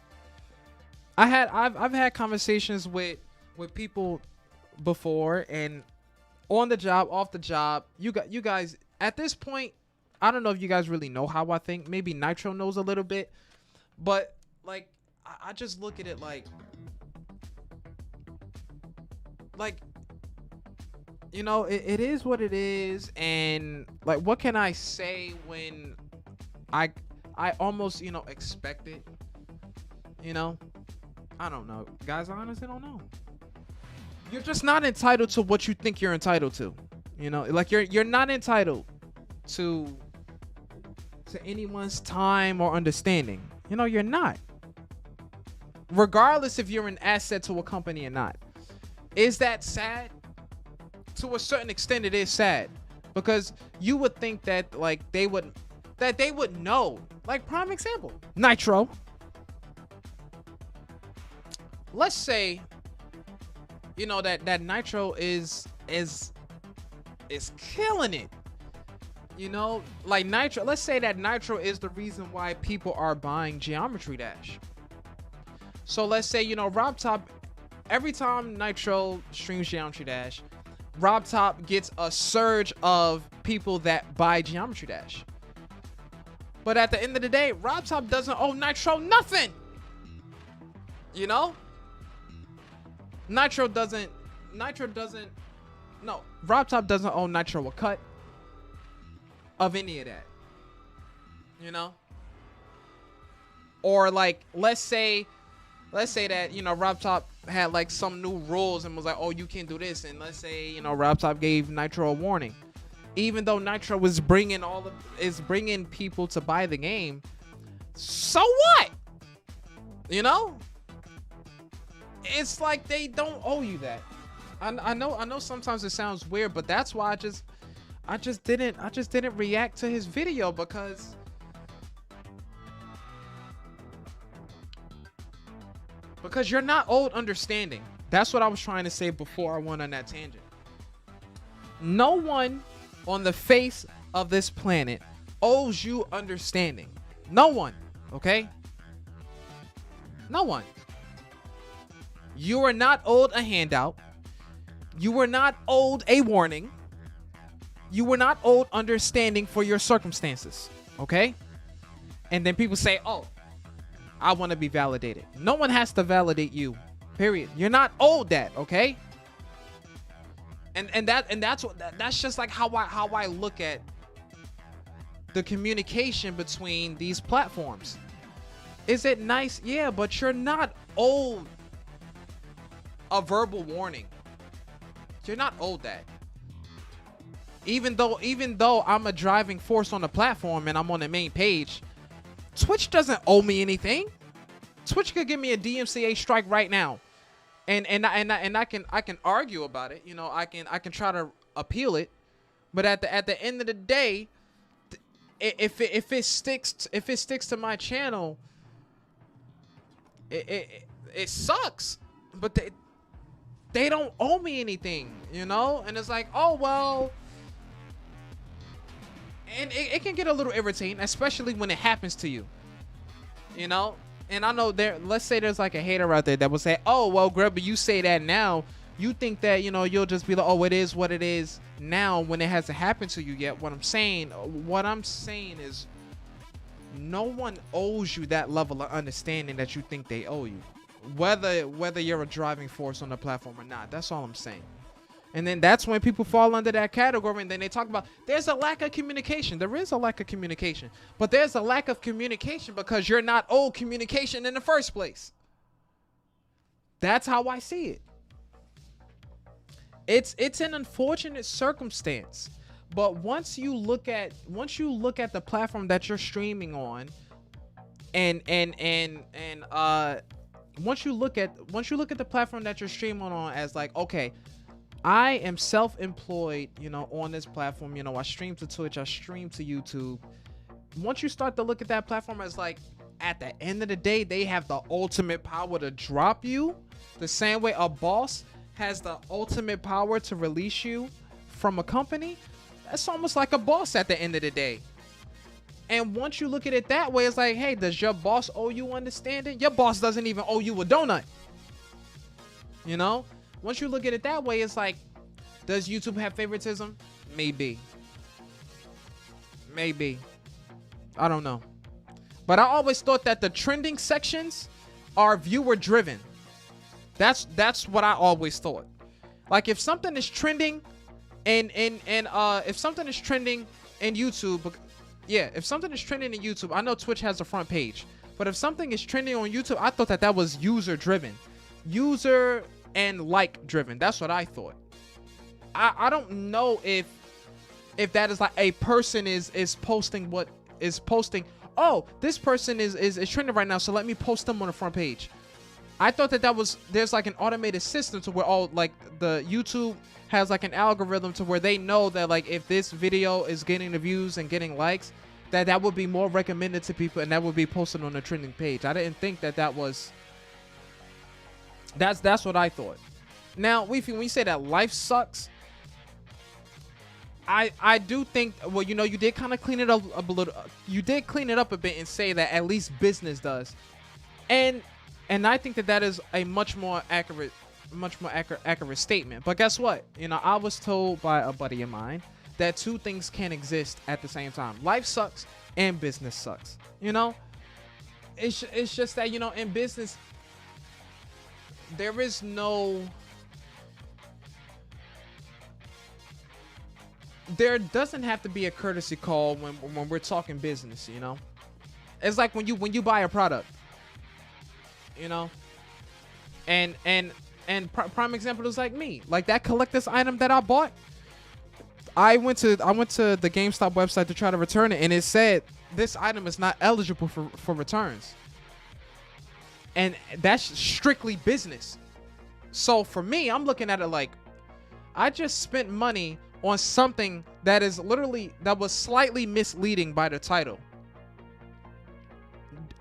I've had conversations with people before, and on the job, off the job. You guys at this point, I don't know if you guys really know how I think. Maybe Nitro knows a little bit, but like I just look at it like you know, it is what it is, and like, what can I say when I almost, you know, expect it, you know? I don't know, guys. I honestly don't know. You're just not entitled to what you think you're entitled to, you know? Like, you're not entitled to anyone's time or understanding. You know, you're not. Regardless if you're an asset to a company or not. Is that sad? To a certain extent, it is sad, because you would think that like they would know. Like, prime example, Nitro. Let's say, you know, that Nitro is killing it. You know, like Nitro. Let's say that Nitro is the reason why people are buying Geometry Dash. So let's say, you know, Rob Top, every time Nitro streams Geometry Dash, Rob Top gets a surge of people that buy Geometry Dash. But at the end of the day, Rob Top doesn't owe Nitro nothing. You know? Rob Top doesn't owe Nitro a cut of any of that. You know? Or like, let's say that, you know, Rob Top had like some new rules and was like, oh, you can't do this. And let's say, you know, Rob Top gave Nitro a warning. Even though Nitro was bringing people to buy the game, so what? You know? It's like they don't owe you that. I know sometimes it sounds weird, but that's why I just didn't react to his video, because you're not owed understanding. That's what I was trying to say before I went on that tangent. No one on the face of this planet owes you understanding. No one, okay? No one. You are not owed a handout. You were not owed a warning. You were not owed understanding for your circumstances, okay? And then people say, oh, I want to be validated. No one has to validate you, period. You're not owed that, okay? And that's just like how I look at the communication between these platforms. Is it nice? Yeah, but you're not owed a verbal warning. You're not owed that. Even though I'm a driving force on the platform and I'm on the main page, Twitch doesn't owe me anything. Twitch could give me a DMCA strike right now, and I can argue about it. You know, I can try to appeal it, but at the end of the day, if it sticks to my channel, it sucks. But they don't owe me anything, you know? And it's like, oh well. And it can get a little irritating, especially when it happens to you, you know? And I know let's say there's like a hater out there that will say, oh, well, Grubby, you say that now. You think that, you know, you'll just be like, oh, it is what it is now when it hasn't happened to you yet. What I'm saying is No one owes you that level of understanding that you think they owe you, whether you're a driving force on the platform or not. That's all I'm saying. And then that's when people fall under that category, and then they talk about there's a lack of communication. There is a lack of communication, but there's a lack of communication because you're not owed communication in the first place. That's how I see it. It's an unfortunate circumstance, but once you look at the platform that you're streaming on, and once you look at the platform that you're streaming on as like, okay, I am self-employed, on this platform. I stream to Twitch, I stream to YouTube. Once you start to look at that platform as like, at the end of the day, they have the ultimate power to drop you, the same way a boss has the ultimate power to release you from a company. That's almost like a boss at the end of the day. And once you look at it that way, it's like, hey, does your boss owe you understanding? Your boss doesn't even owe you a donut. Once you look at it that way, it's like, does YouTube have favoritism? Maybe. I don't know. But I always thought that the trending sections are viewer driven. That's what I always thought. Like, if something is trending if something is trending in YouTube, if something is trending in YouTube, I know Twitch has a front page, but if something is trending on YouTube, I thought that was user driven. User and like driven. That's what I thought. I don't know if that is like a person is posting what is posting. Oh, this person is trending right now, so let me post them on the front page. I thought that there's like an automated system to where like the YouTube has like an algorithm to where they know that like if this video is getting the views and getting likes, that would be more recommended to people and that would be posted on the trending page. I didn't think that was. That's what I thought. Now, when you say that life sucks, I do think, well, you did kind of clean it up a little. You did clean it up a bit and say that at least business does, and I think that is a much more accurate statement. But guess what? I was told by a buddy of mine that two things can't exist at the same time. Life sucks and business sucks. It's just that in business, there doesn't have to be a courtesy call when we're talking business. It's like when you buy a product, and prime example is like me, like that collector's item that I bought. I went to the GameStop website to try to return it, and it said this item is not eligible for returns. And that's strictly business. So for me, I'm looking at it like, I just spent money on something that was slightly misleading by the title.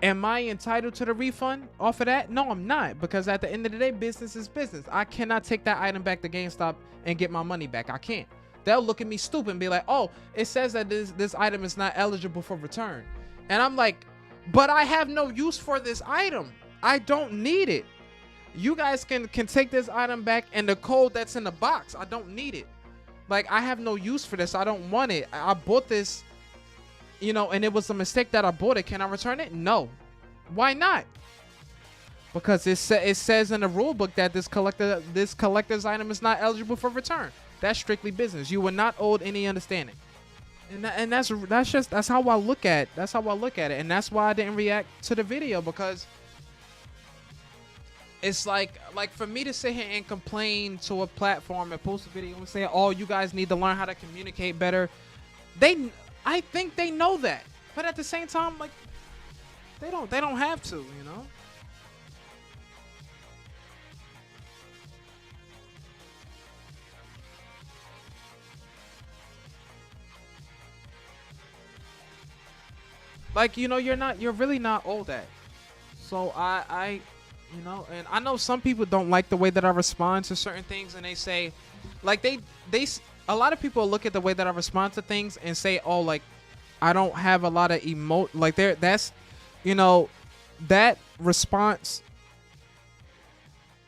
Am I entitled to the refund off of that? No, I'm not, because at the end of the day, business is business. I cannot take that item back to GameStop and get my money back. I can't. They'll look at me stupid and be like, oh, it says that this item is not eligible for return. And I'm like, but I have no use for this item. I don't need it. You guys can take this item back and the code that's in the box. I don't need it. Like, I have no use for this. I don't want it. I bought this, and it was a mistake that I bought it. Can I return it? No. Why not? Because it says in the rule book that this collector's item is not eligible for return. That's strictly business. You were not owed any understanding. And that's how I look at it. And that's why I didn't react to the video, because it's like for me to sit here and complain to a platform and post a video and say, oh, you guys need to learn how to communicate better. I think they know that, but at the same time, like, they don't have to, Like, you're really not owed that. So I and I know some people don't like the way that I respond to certain things, and they say, like, a lot of people look at the way that I respond to things and say, oh, like, I don't have a lot of like, that response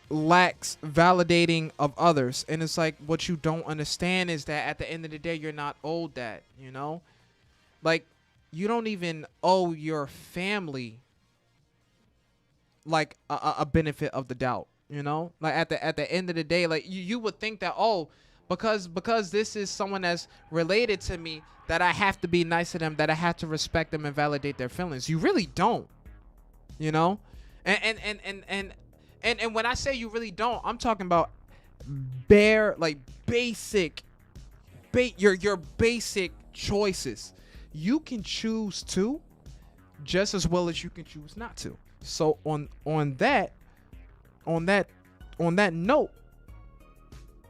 lacks validating of others. And it's like, what you don't understand is that at the end of the day, you're not owed that, like, you don't even owe your family like a benefit of the doubt, you know? Like at the end of the day, like you would think that, oh, because this is someone that's related to me, that I have to be nice to them, that I have to respect them and validate their feelings. You really don't, you know? And when I say you really don't, I'm talking about bare, like basic, your basic choices. You can choose to just as well as you can choose not to. So on that note,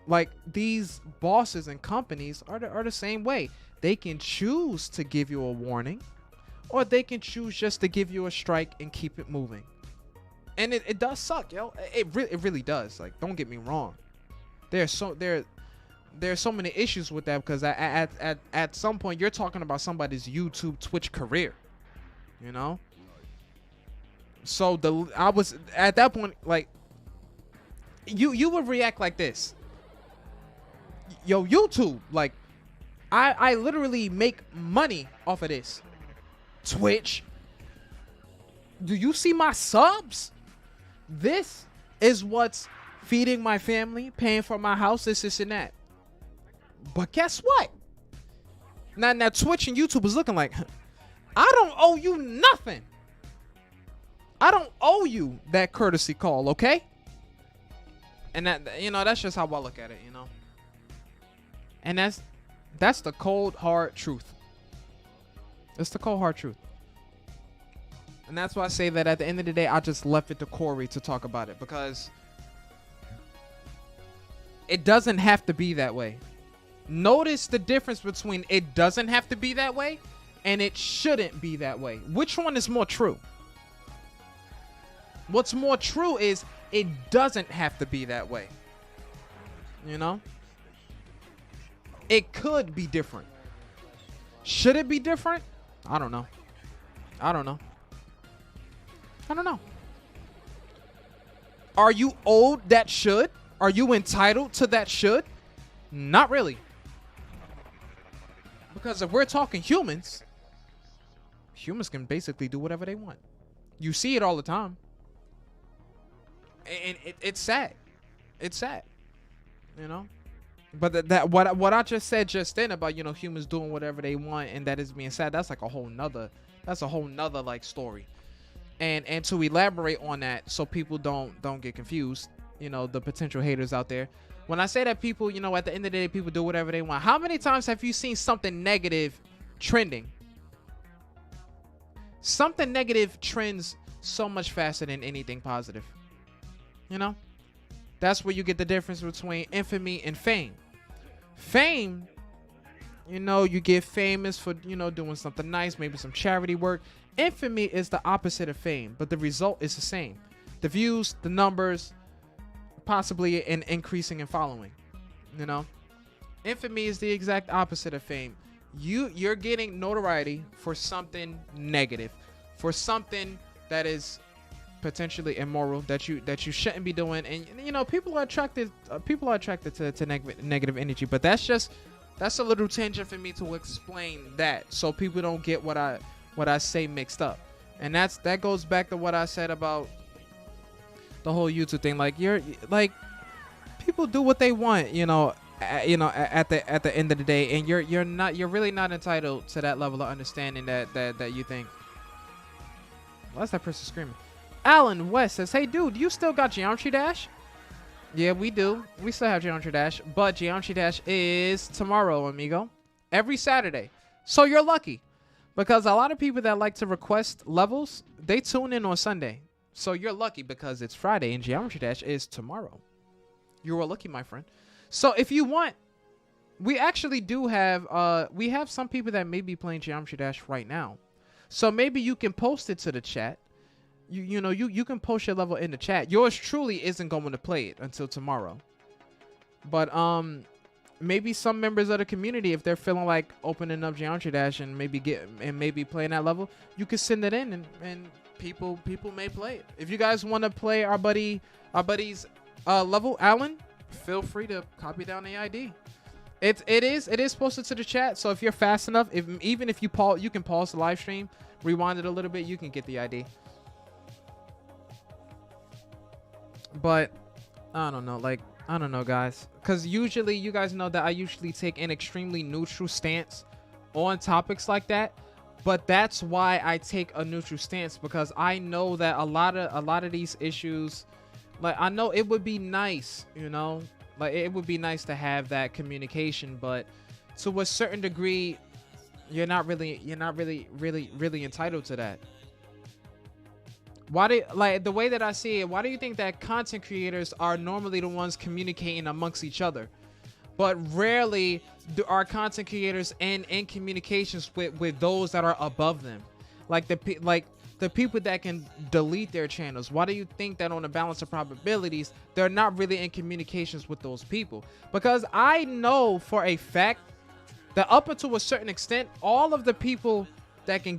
like these bosses and companies are the same way. They can choose to give you a warning, or they can choose just to give you a strike and keep it moving. And it does suck, yo. It really does. Like, don't get me wrong. There's so many issues with that, because at some point you're talking about somebody's YouTube, Twitch career, you know. So I was at that point, like, you would react like this. Yo, YouTube, like, I literally make money off of this. Twitch, do you see my subs? This is what's feeding my family, paying for my house, this and that. But guess what? Now Twitch and YouTube is looking like, I don't owe you nothing. I don't owe you that courtesy call, okay? And that, you know, that's just how I look at it, you know. And that's the cold, hard truth. It's the cold, hard truth. And that's why I say that at the end of the day, I just left it to Corey to talk about it, because it doesn't have to be that way. Notice the difference between it doesn't have to be that way and it shouldn't be that way. Which one is more true? What's more true is it doesn't have to be that way. You know? It could be different. Should it be different? I don't know. I don't know. Are you owed that should? Are you entitled to that should? Not really. Because if we're talking humans, humans can basically do whatever they want. You see it all the time. And it's sad. It's sad. You know? But what I just said just then about, you know, humans doing whatever they want and that is being sad, that's like a whole nother like story. And to elaborate on that, so people don't get confused, you know, the potential haters out there. When I say that people, you know, at the end of the day, people do whatever they want. How many times have you seen something negative trending? Something negative trends so much faster than anything positive. You know? That's where you get the difference between infamy and fame. Fame, you know, you get famous for, you know, doing something nice, maybe some charity work. Infamy is the opposite of fame, but the result is the same. The views, the numbers, possibly an increasing in following, you know. Infamy is the exact opposite of fame. You're getting notoriety for something negative, for something that is potentially immoral, that you shouldn't be doing. And you know, people are attracted to negative energy. But that's a little tangent for me to explain that, so people don't get what I say mixed up. And that goes back to what I said about the whole YouTube thing. Like, you're like, people do what they want, you know, at the end of the day, and you're really not entitled to that level of understanding that you think. Why's that person screaming? Alan West says, hey dude, you still got Geometry Dash? Yeah, we do. We still have Geometry Dash, but Geometry Dash is tomorrow, amigo. Every Saturday. So you're lucky, because a lot of people that like to request levels, they tune in on Sunday. So you're lucky because it's Friday and Geometry Dash is tomorrow. You are lucky, my friend. So if you want, we actually do have we have some people that may be playing Geometry Dash right now. So maybe you can post it to the chat. You know, you can post your level in the chat. Yours truly isn't going to play it until tomorrow. But maybe some members of the community, if they're feeling like opening up Geometry Dash and maybe playing that level, you can send it in and people may play it. If you guys want to play our buddy's level, Alan, feel free to copy down the ID. It is posted to the chat. So if you're fast enough, even if you pause, you can pause the live stream, rewind it a little bit, you can get the ID. But I don't know, like I don't know, guys, because usually you guys know that I usually take an extremely neutral stance on topics like that. But that's why I take a neutral stance, because I know that a lot of these issues, like I know it would be nice, you know, like it would be nice to have that communication, but to a certain degree, you're not really entitled to that. Why do, like, the way that I see it, why do you think that content creators are normally the ones communicating amongst each other, but rarely are content creators in communications with those that are above them, like the people that can delete their channels? Why do you think that on the balance of probabilities they're not really in communications with those people? Because I know for a fact that up until a certain extent, all of the people that can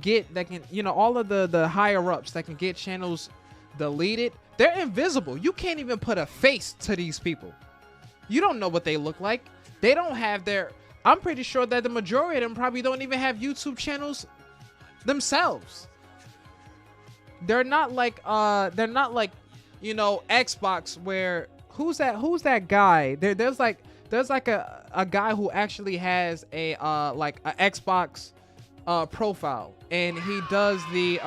you know, all of the higher ups that can get channels deleted, they're invisible. You can't even put a face to these people. You don't know what they look like. They don't have their, I'm pretty sure that the majority of them probably don't even have YouTube channels themselves. They're not like you know, Xbox, where who's that guy? There's like a guy who actually has a like a Xbox profile, and he does the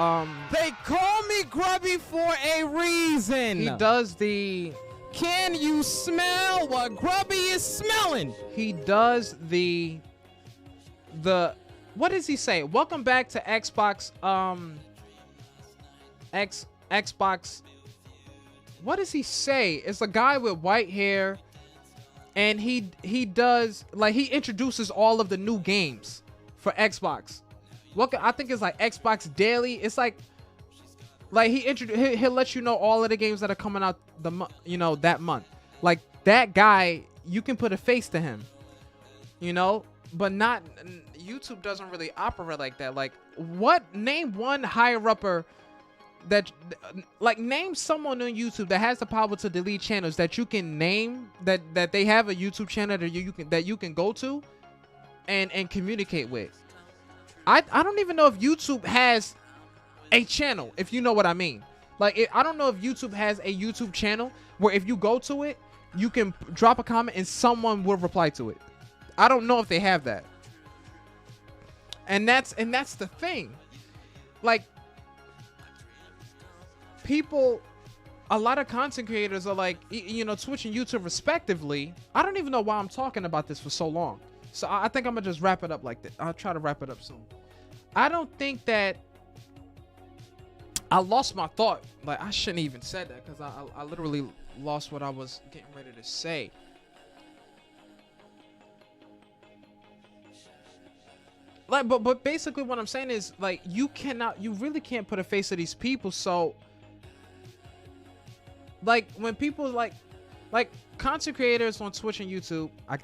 They call me Grubby for a reason. he does the Can you smell what Grubby is smelling? he does the what does he say? Welcome back to Xbox Xbox. What does he say? It's a guy with white hair, and he does, like, he introduces all of the new games for Xbox. Welcome, I think it's like Xbox Daily. It's like he'll let you know all of the games that are coming out that month. Like, that guy, you can put a face to him, you know, but not YouTube doesn't really operate like that. Like, name one higher upper that, like, name someone on YouTube that has the power to delete channels that you can name, that they have a YouTube channel that you can go to and communicate with. I don't even know if YouTube has a channel, if you know what I mean. Like, I don't know if YouTube has a YouTube channel where if you go to it, you can drop a comment and someone will reply to it. I don't know if they have that. And that's the thing. Like, people, a lot of content creators are like, you know, Twitch and YouTube respectively. I don't even know why I'm talking about this for so long. So I think I'm gonna just wrap it up like this. I'll try to wrap it up soon. I don't think that, I lost my thought. Like, I shouldn't even said that, because I literally lost what I was getting ready to say. Like, but basically what I'm saying is, like, you really can't put a face to these people. So, like, when people like content creators on Twitch and YouTube, I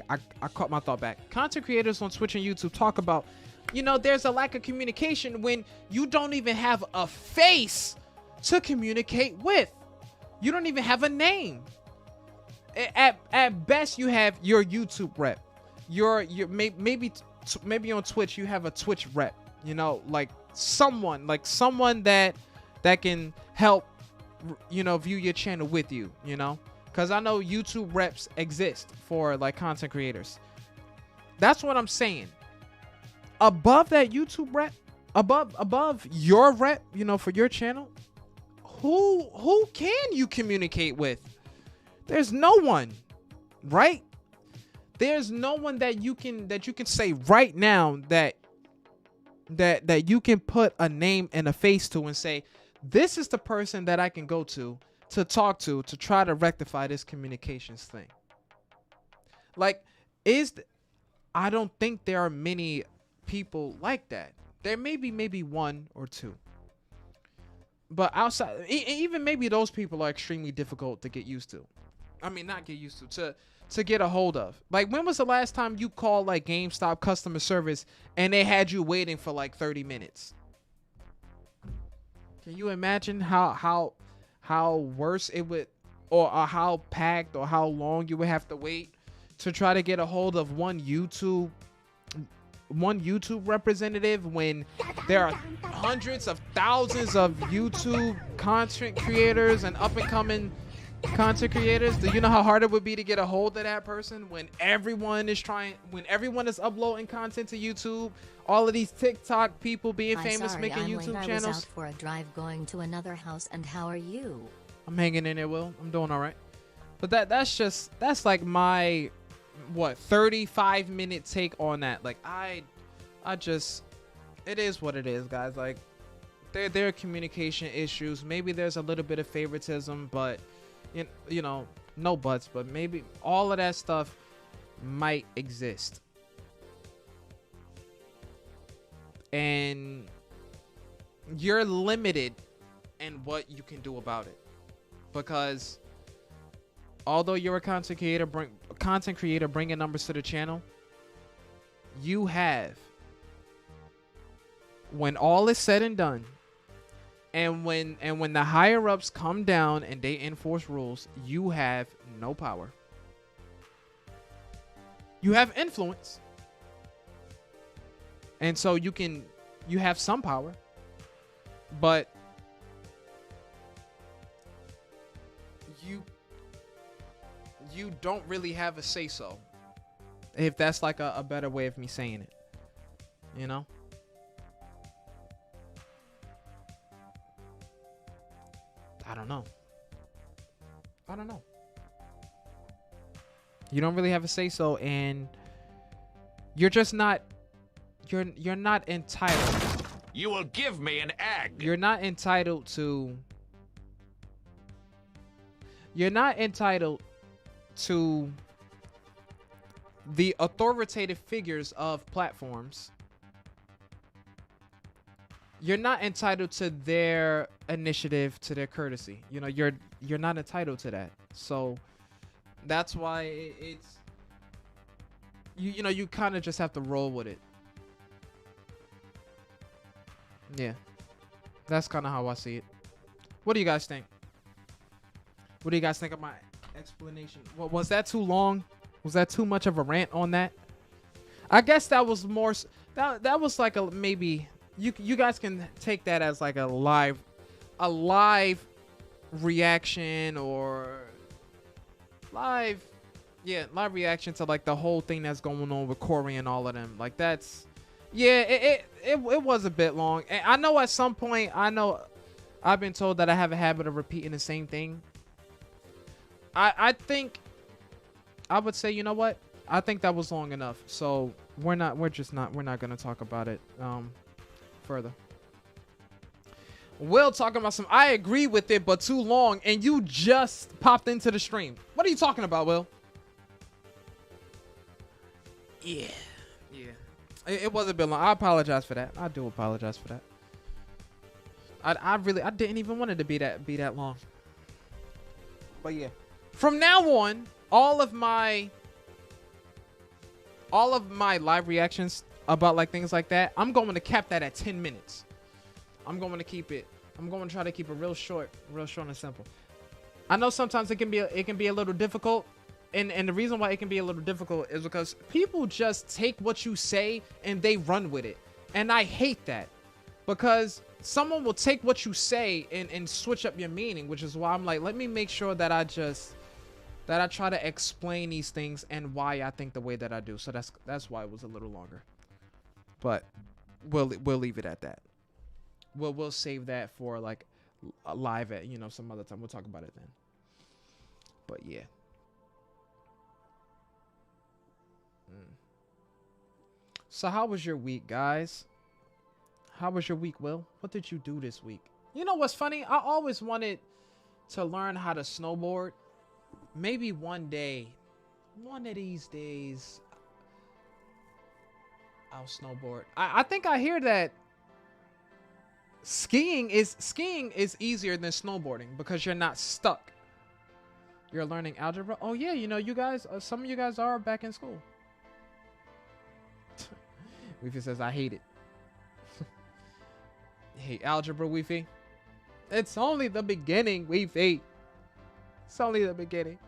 caught my thought back. Content creators on Twitch and YouTube talk about, you know, there's a lack of communication when you don't even have a face to communicate with. You don't even have a name. At best, you have your YouTube rep. Your maybe on Twitch you have a Twitch rep. You know, like someone that can help, you know, view your channel with you. You know, because I know YouTube reps exist for, like, content creators. That's what I'm saying. Above that YouTube rep, above your rep, you know, for your channel, who can you communicate with? There's no one, right? There's no one that you can say right now that you can put a name and a face to and say, this is the person that I can go to talk to try to rectify this communications thing. Like, I don't think there are many people like that. There may be maybe one or two, but outside, even maybe those people are extremely difficult to get used to. I mean, not get used to get a hold of. Like, when was the last time you called, like, GameStop customer service and they had you waiting for like 30 minutes? Can you imagine how worse it would, or how packed or how long you would have to wait? to try to get a hold of one YouTube representative when there are hundreds of thousands of YouTube content creators and up and coming content creators? Do you know how hard it would be to get a hold of that person when everyone is uploading content to YouTube? All of these TikTok people being famous, making YouTube channels. I was out for a drive going to another house, and how are you? I'm hanging in there, Will. I'm doing all right. But that's like my 35-minute take on that. Like it is what it is, guys. Like there are communication issues. Maybe there's a little bit of favoritism, but you know, no buts, but maybe all of that stuff might exist. And you're limited in what you can do about it, because although you're a content creator bringing numbers to the channel, you have, when all is said and done, and when the higher ups come down and they enforce rules, you have no power. You have influence. And so you have some power, but you don't really have a say so, if that's like a better way of me saying it, you know? I don't know. You don't really have a say so, and you're just not, you're not entitled. You will give me an egg. You're not entitled to the authoritative figures of platforms. You're not entitled to their initiative, to their courtesy. You know, you're not entitled to that. So that's why it's you know, you kind of just have to roll with it. Yeah. That's kind of how I see it. What do you guys think? What do you guys think of my explanation? What was that too long? Was that too much of a rant on that? I guess that was more that was like a maybe you guys can take that as like a live reaction, or live reaction to like the whole thing that's going on with Corey and all of them. Like that's, yeah, it was a bit long. And I know at some point, I've been told that I have a habit of repeating the same thing. I think I would say, you know what? I think that was long enough. So we're not going to talk about it further. Will talking about some, I agree with it, but too long, and you just popped into the stream. What are you talking about, Will? Yeah. It was a bit long. I apologize for that. I do apologize for that. I didn't even want it to be that long. But yeah. From now on, all of my live reactions about like things like that, I'm going to cap that at 10 minutes. I'm going to try to keep it real short and simple. I know sometimes it can be a little difficult, and the reason why it can be a little difficult is because people just take what you say and they run with it. And I hate that, because someone will take what you say and switch up your meaning, which is why I'm like, let me make sure that I try to explain these things and why I think the way that I do. So that's why it was a little longer. But we'll leave it at that. We'll save that for like a live at, you know, some other time. We'll talk about it then. But yeah. So how was your week, guys? How was your week, Will? What did you do this week? You know what's funny? I always wanted to learn how to snowboard. Maybe one day, one of these days, I'll snowboard. I think I hear that skiing is easier than snowboarding because you're not stuck. You're learning algebra. Oh yeah, you know, you guys, some of you guys are back in school. Weefy says, I hate it. Hate algebra, Weefy. It's only the beginning, Weefy. It's only the beginning.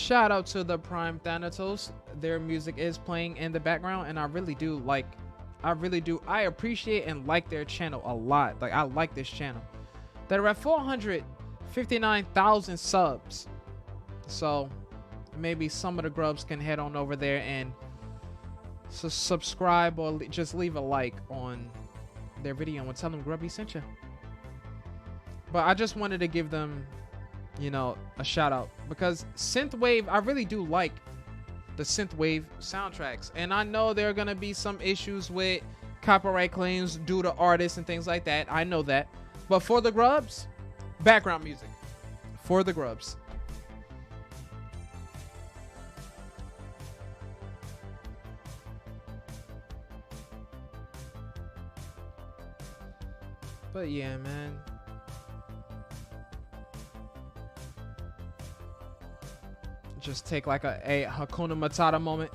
shout out to the Prime Thanatos. Their music is playing in the background, and I really do. I appreciate and like their channel a lot. Like, I like this channel. They're at 459,000 subs. So maybe some of the grubs can head on over there and subscribe or just leave a like on their video and tell them Grubby sent you. But I just wanted to give them, you know, a shout out because synthwave, I really do like the synthwave soundtracks, and I know there are gonna be some issues with copyright claims due to artists and things like that. I know that, but for the grubs, background music for the grubs. But yeah, man. Just take like a Hakuna Matata moment.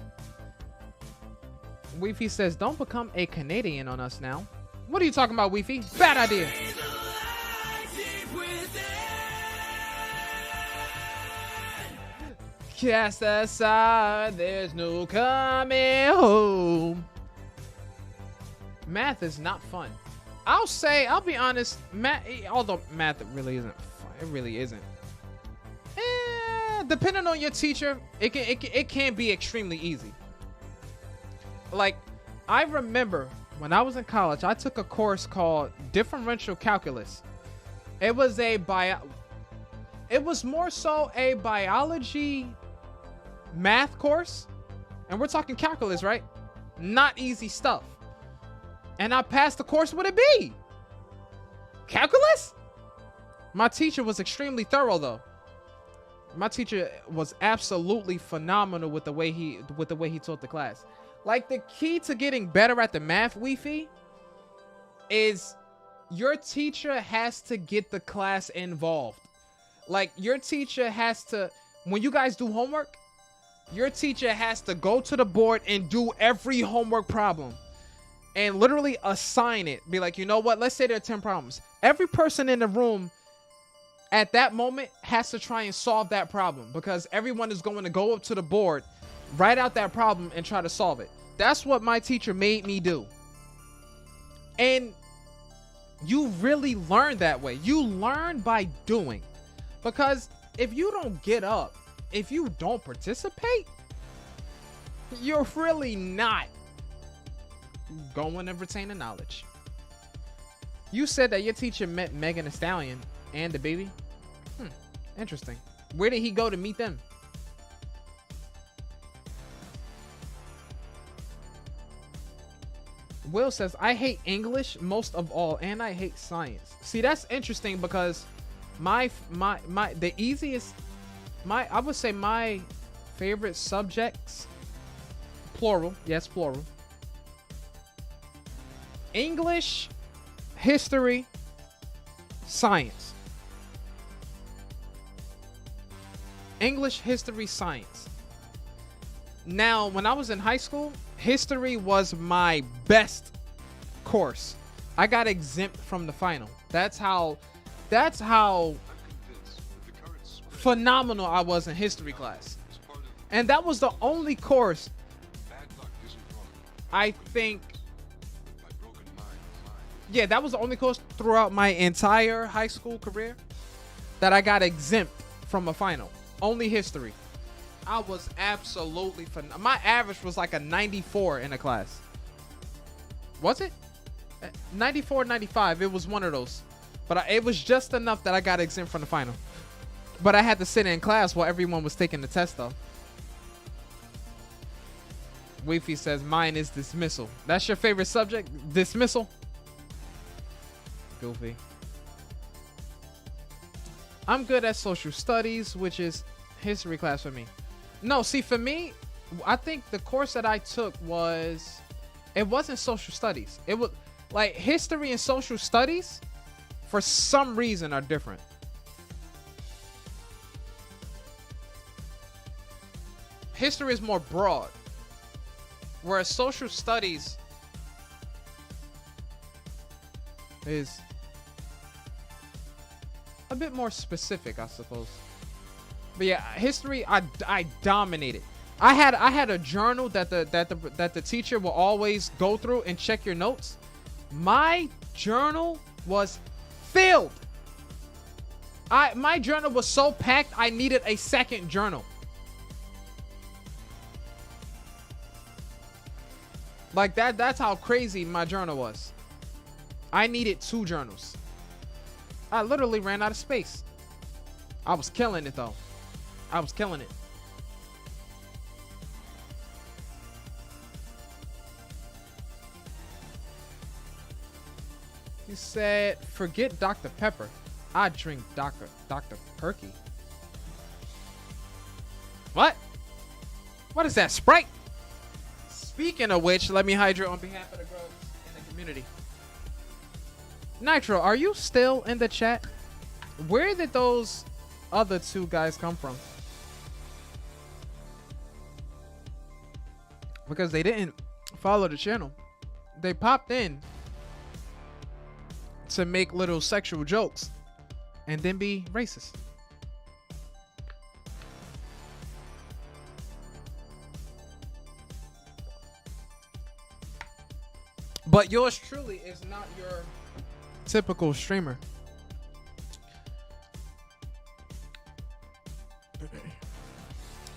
Weefy says, don't become a Canadian on us now. What are you talking about, Weefy? Bad idea. Cast aside, there's no coming home. Math is not fun. I'll be honest, although math really isn't fun. It really isn't. Depending on your teacher, it can be extremely easy. Like, I remember when I was in college, I took a course called differential calculus. It was more so a biology math course, and we're talking calculus, right? Not easy stuff. And I passed the course with a B. Calculus? My teacher was extremely thorough though. My teacher was absolutely phenomenal with the way he taught the class. Like, the key to getting better at the math, Weefy, is your teacher has to get the class involved. Like, your teacher has to, when you guys do homework, your teacher has to go to the board and do every homework problem and literally assign it. Be like, you know what? Let's say there are 10 problems. Every person in the room at that moment has to try and solve that problem because everyone is going to go up to the board, write out that problem, and try to solve it. That's what my teacher made me do. And you really learn that way. You learn by doing. Because if you don't get up, if you don't participate, you're really not going to retain the knowledge. You said that your teacher met Megan Thee Stallion and the baby. Interesting. Where did he go to meet them? Will says, I hate English most of all, and I hate science. See, that's interesting because I would say my favorite subjects, plural, yes, plural. English, history, science. English, history, science. Now, when I was in high school, history was my best course. I got exempt from the final. That's how phenomenal I was in history class. And that was the only course I think. Yeah, that was the only course throughout my entire high school career that I got exempt from a final. Only history. I was absolutely phenomenal. My average was like a 94 in a class. Was it? 94, 95. It was one of those. But it was just enough that I got exempt from the final. But I had to sit in class while everyone was taking the test though. Weefy says, mine is dismissal. That's your favorite subject? Dismissal? Goofy. I'm good at social studies, which is history class for me. No, see, for me, I think the course that I took it wasn't social studies. It was like history and social studies for some reason are different. History is more broad, whereas social studies is a bit more specific, I suppose. But yeah, history, I dominated. I had a journal that the teacher will always go through and check your notes. My journal was filled. My journal was so packed I needed a second journal. Like that's how crazy my journal was. I needed 2 journals. I literally ran out of space. I was killing it though. I was killing it. He said, forget Dr. Pepper. I drink Dr. Perky. What? What is that, Sprite? Speaking of which, let me hydrate on behalf of the grubs in the community. Nitro, are you still in the chat? Where did those other 2 guys come from? Because they didn't follow the channel. They popped in to make little sexual jokes and then be racist. But yours truly is not your typical streamer.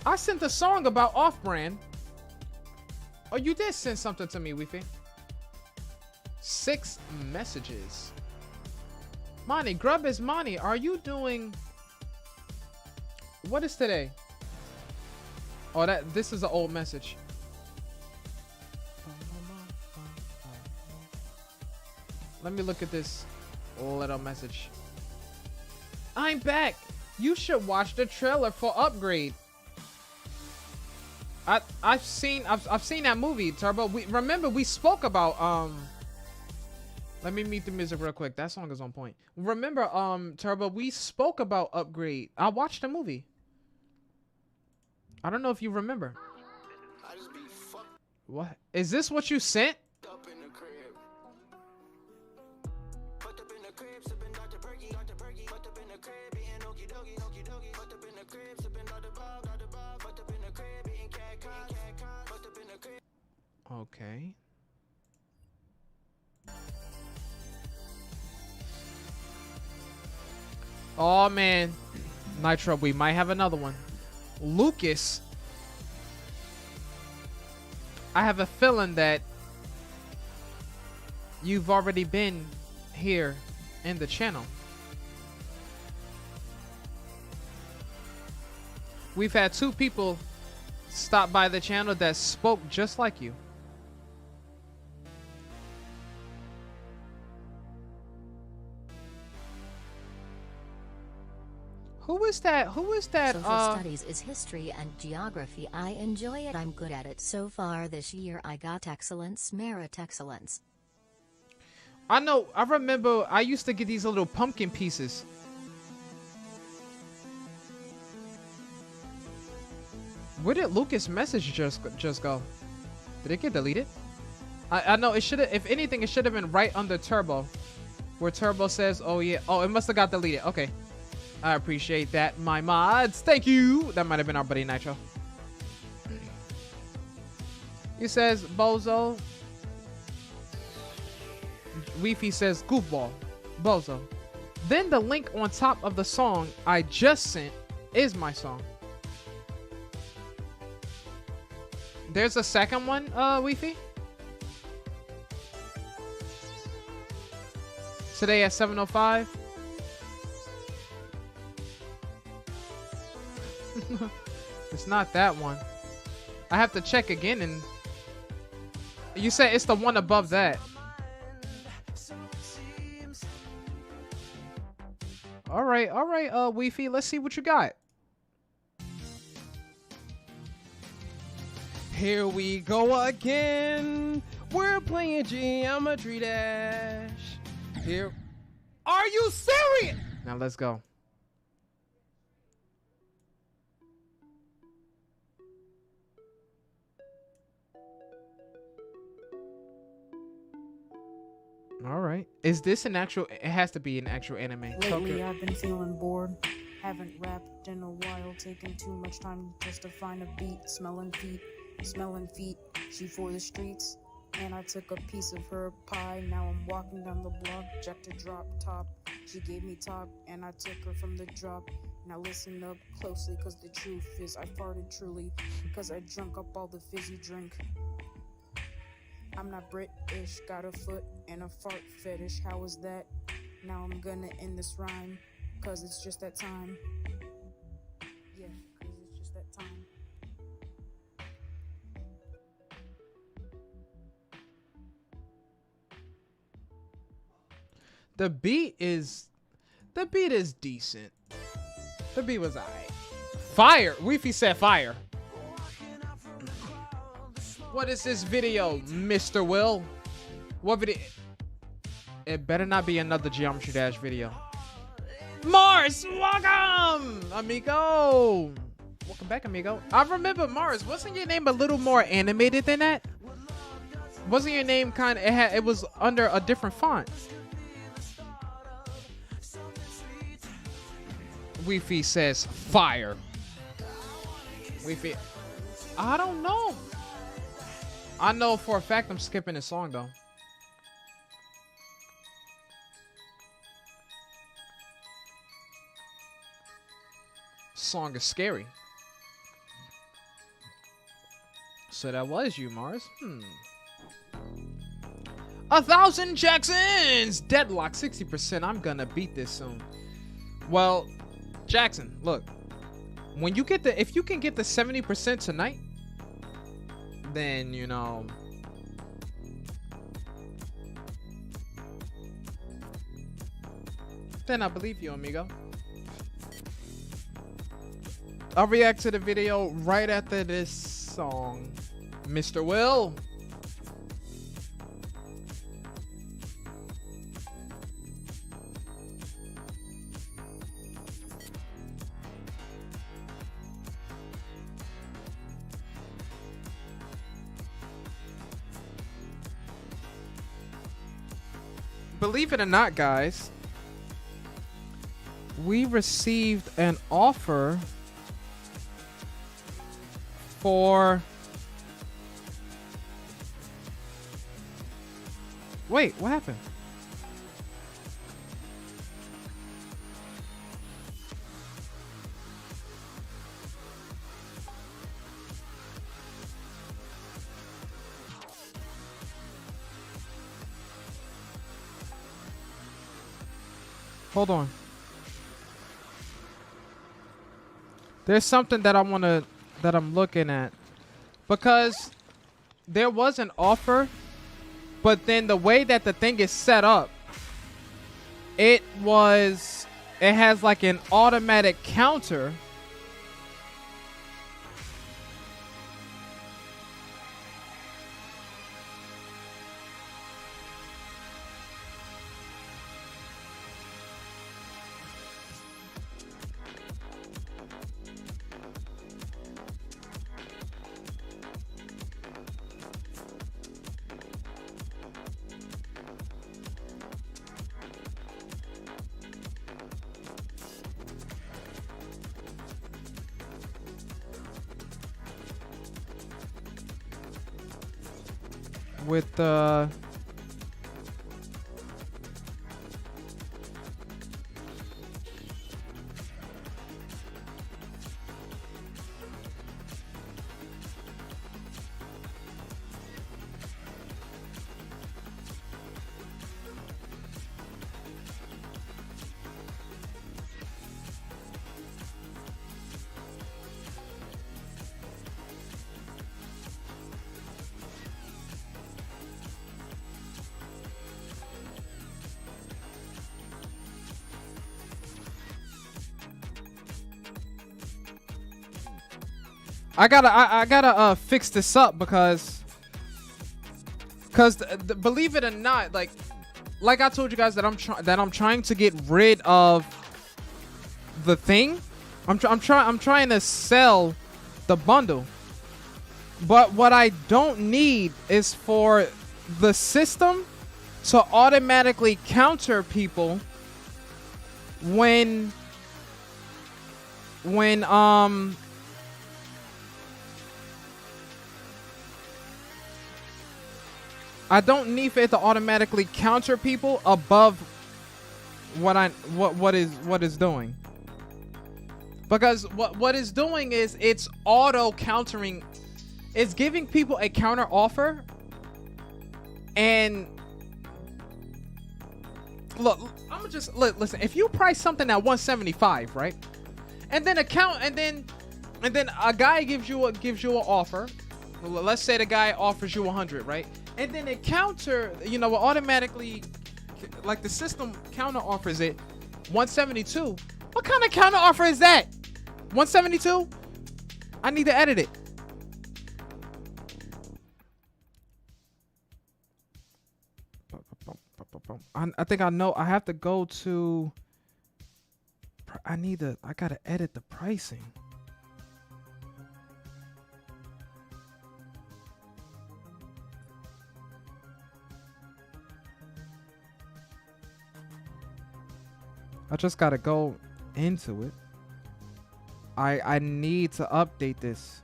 I sent a song about off-brand. Oh, you did send something to me, Weefy. 6 messages. Monty, Grub is Monty. Are you doing... What is today? Oh, this is an old message. Let me look at this little message. I'm back. You should watch the trailer for Upgrade. I've seen that movie, Turbo. Remember we spoke about let me mute the music real quick. That song is on point. Remember Turbo, we spoke about Upgrade. I watched the movie. I don't know if you remember. What? Is this what you sent? Okay. Oh man, Nitro, we might have another one. Lucas, I have a feeling that you've already been here in the channel. We've had 2 people stop by the channel that spoke just like you. Who is that? Who is that? Social studies is history and geography. I enjoy it. I'm good at it. So far this year I got excellence, merit excellence. I know. I remember I used to get these little pumpkin pieces. Where did Lucas' message just go? Did it get deleted? I know it should have. If anything, it should have been right under Turbo, where Turbo says, "Oh yeah." Oh, it must have got deleted. Okay. I appreciate that, my mods. Thank you. That might have been our buddy Nitro. He says, Bozo. Weefy says, goofball. Bozo. Then the link on top of the song I just sent is my song. There's a second one, Weefy. Today at 7:05. It's not that one. I have to check again, and you said it's the one above that. All right, Weefy, let's see what you got. Here we go again. We're playing Geometry Dash. Here. Are you serious? Now let's go. All right. Is this an actual? It has to be an actual anime. Lately, I've been feeling bored. Haven't rapped in a while, taking too much time just to find a beat. Smelling feet, she for the streets. And I took a piece of her pie. Now I'm walking down the block, jack to drop top. She gave me top, and I took her from the drop. Now listen up closely, cause the truth is I farted truly, cause I drunk up all the fizzy drink. I'm not British, got a foot and a fart fetish. How is that? Now I'm gonna end this rhyme, cause it's just that time. Yeah, cause it's just that time. The beat is decent. The beat was alright. Fire. Weefy said fire. What is this video, Mr. Will? What video? It better not be another Geometry Dash video. Mars, welcome, amigo. Welcome back, amigo. I remember Mars. Wasn't your name a little more animated than that? Wasn't your name kind of? It was under a different font. Weefy says fire. Weefy, I don't know. I know for a fact I'm skipping this song though. Song is scary. So that was you, Mars. 1,000 Jacksons! Deadlock 60%. I'm gonna beat this soon. Well, Jackson, look. When you get the, if you can get the 70% tonight, then you know. Then I believe you, amigo. I'll react to the video right after this song. Mr. Will. Believe it or not, guys, we received an offer for... Wait, what happened? Hold on. There's something that I'm looking at, because there was an offer, but then the way that the thing is set up, it has like an automatic counter. With the I gotta fix this up because believe it or not, like I told you guys that I'm trying to get rid of the thing. I'm trying to sell the bundle, but what I don't need is for the system to automatically counter people when when I don't need for it to automatically counter people above what is doing. Because what it's doing is it's auto countering. It's giving people a counter offer. And look, I'm gonna just listen. If you price something at 175, right? And then a guy gives you an offer. Let's say the guy offers you 100, right? And then it will automatically, like the system counter offers it 172. What kind of counter offer is that? 172? I need to edit it. I think I know. I have to go to. I gotta edit the pricing. I just gotta go into it. I need to update this.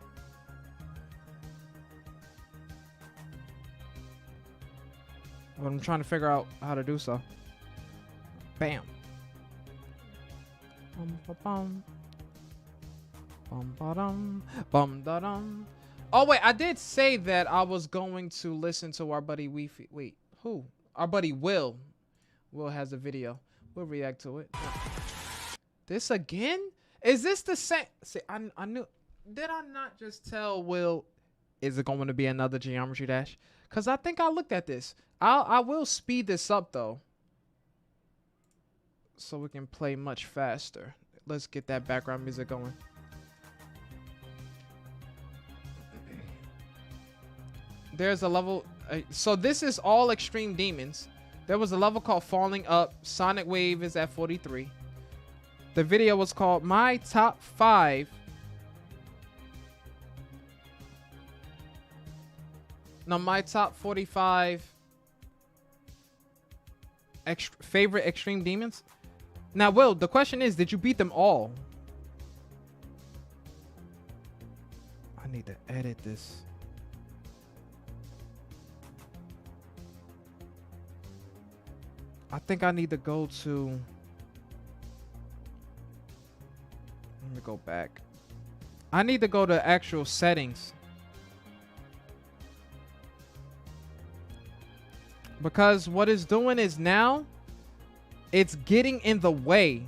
But I'm trying to figure out how to do so. Bam. Oh wait, I did say that I was going to listen to our buddy Wait, who? Our buddy Will. Will has a video. We'll react to it. This again? Is this the same? See, I knew. Did I not just tell Will? Is it going to be another Geometry Dash? Because I think I looked at this. I will speed this up though, so we can play much faster. Let's get that background music going. There's a level. So this is all Extreme Demons. There was a level called Falling Up. Sonic Wave is at 43. The video was called My Top 5. No, my top 45 favorite Extreme Demons. Now, Will, the question is, did you beat them all? I need to edit this. I think I need to go to... Let me go back. I need to go to actual settings. Because what it's doing is now it's getting in the way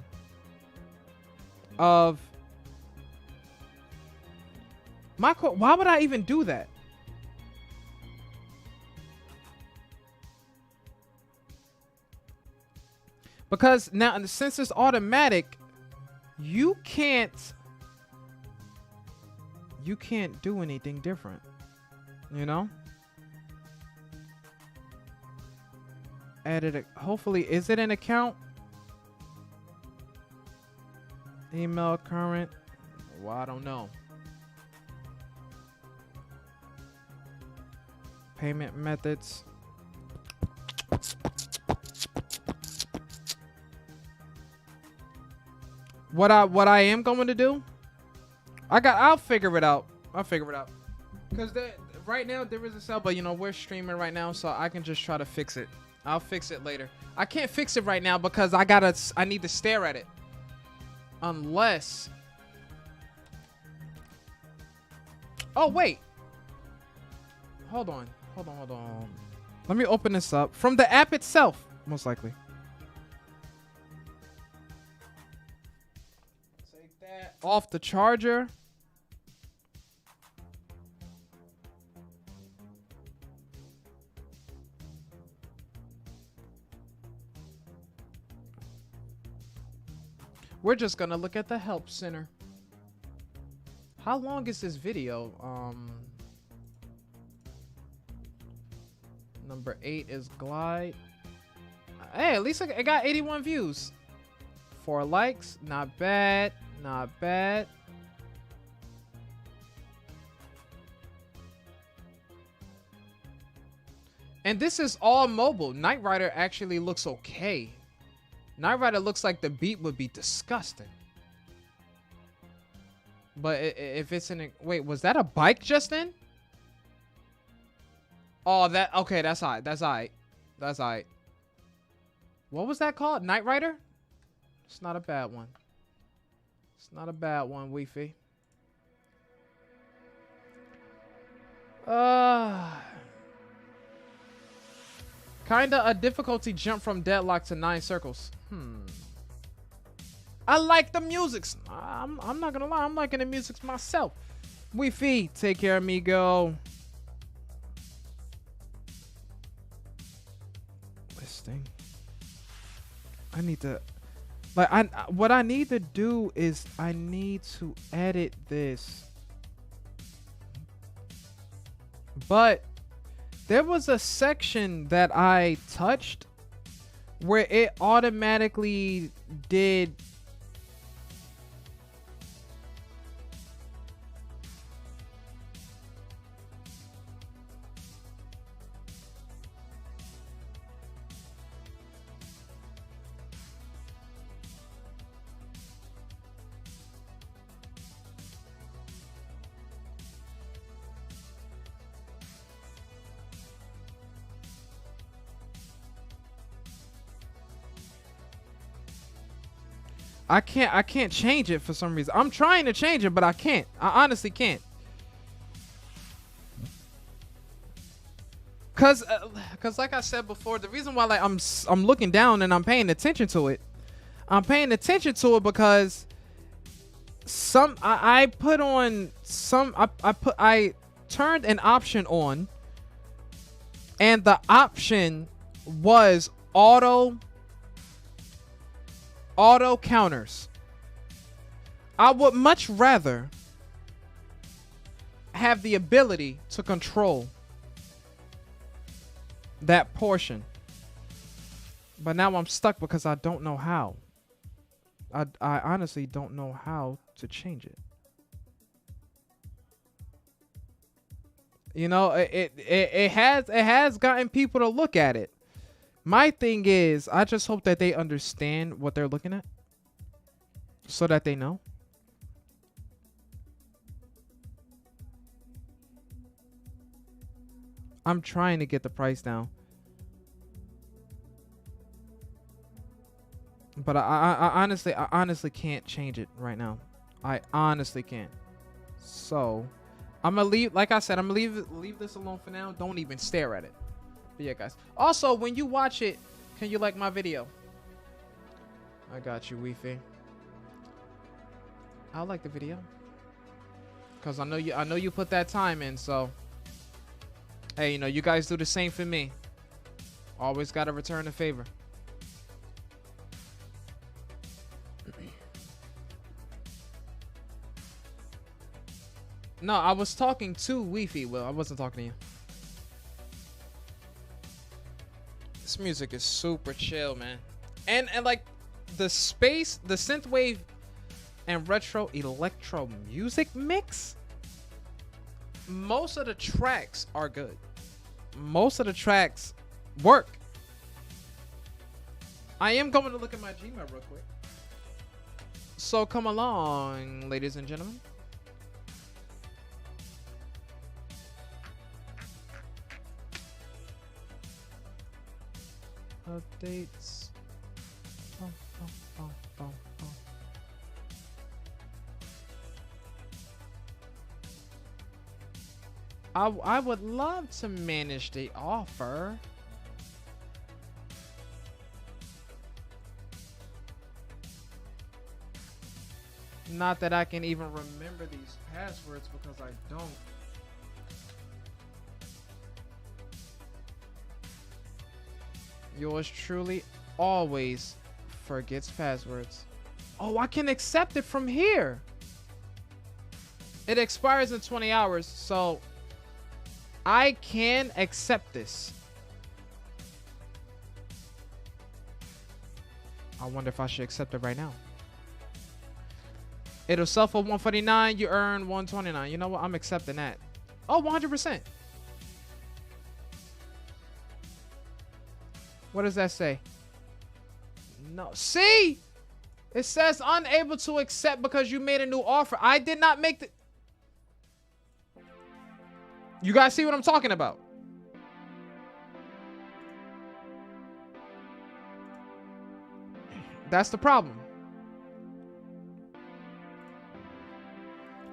of my code. Why would I even do that? Because now, since it's automatic, you can't do anything different, you know? Edit it. Hopefully, is it an account? Email current. Well, I don't know. Payment methods. What I am going to do? I'll figure it out. Because right now there is a cell, but we're streaming right now, so I can just try to fix it. I'll fix it later. I can't fix it right now because I need to stare at it. Unless... Oh, wait. Hold on. Let me open this up. From the app itself, most likely. Take that off the charger. We're just gonna look at the help center. How long is this video? Number 8 is Glide. Hey, at least it got 81 views. 4 likes, not bad, not bad. And this is all mobile. Knight Rider actually looks okay. Knight Rider looks like the beat would be disgusting. But if it's in a, wait, was that a bike just then? Oh, that, okay, that's all right. That's all right. That's all right. What was that called? Knight Rider? It's not a bad one. It's not a bad one, Weefy. Kinda a difficulty jump from deadlock to 9 circles. I like the musics. I'm not gonna lie, I'm liking the musics myself. Weefy, take care, amigo. This thing. I need to, like, what I need to do is I need to edit this. But there was a section that I touched where it automatically did I can't change it for some reason. I'm trying to change it, but I can't. I honestly can't. Cause like I said before, the reason why, like, I'm looking down and I'm paying attention to it. I'm paying attention to it because I put on some, I turned an option on, and the option was auto counters. I would much rather have the ability to control that portion, but now I'm stuck because I don't know how. I honestly don't know how to change it. You know, it has gotten people to look at it. My thing is, I just hope that they understand what they're looking at so that they know. I'm trying to get the price down. But I honestly can't change it right now. I honestly can't. So, I'm going to leave, like I said, I'm going to leave this alone for now. Don't even stare at it. But yeah, guys. Also, when you watch it, can you like my video? I got you, Weefy. I like the video, cause I know you put that time in. So, hey, you know, you guys do the same for me. Always gotta return the favor. No, I was talking to Weefy. Well, I wasn't talking to you. This music is super chill, man. And like the space, the synthwave and retro electro music mix, most of the tracks are good. Most of the tracks work. I am going to look at my Gmail real quick. So come along, ladies and gentlemen. Updates. I would love to manage the offer. Not that I can even remember these passwords because I don't. Yours truly always forgets passwords. Oh, I can accept it from here. It expires in 20 hours, so I can accept this. I wonder if I should accept it right now. It'll sell for $149. You earn $129. You know what? I'm accepting that. Oh, 100%. What does that say? No. See? It says unable to accept because you made a new offer. I did not make the... You guys see what I'm talking about? That's the problem.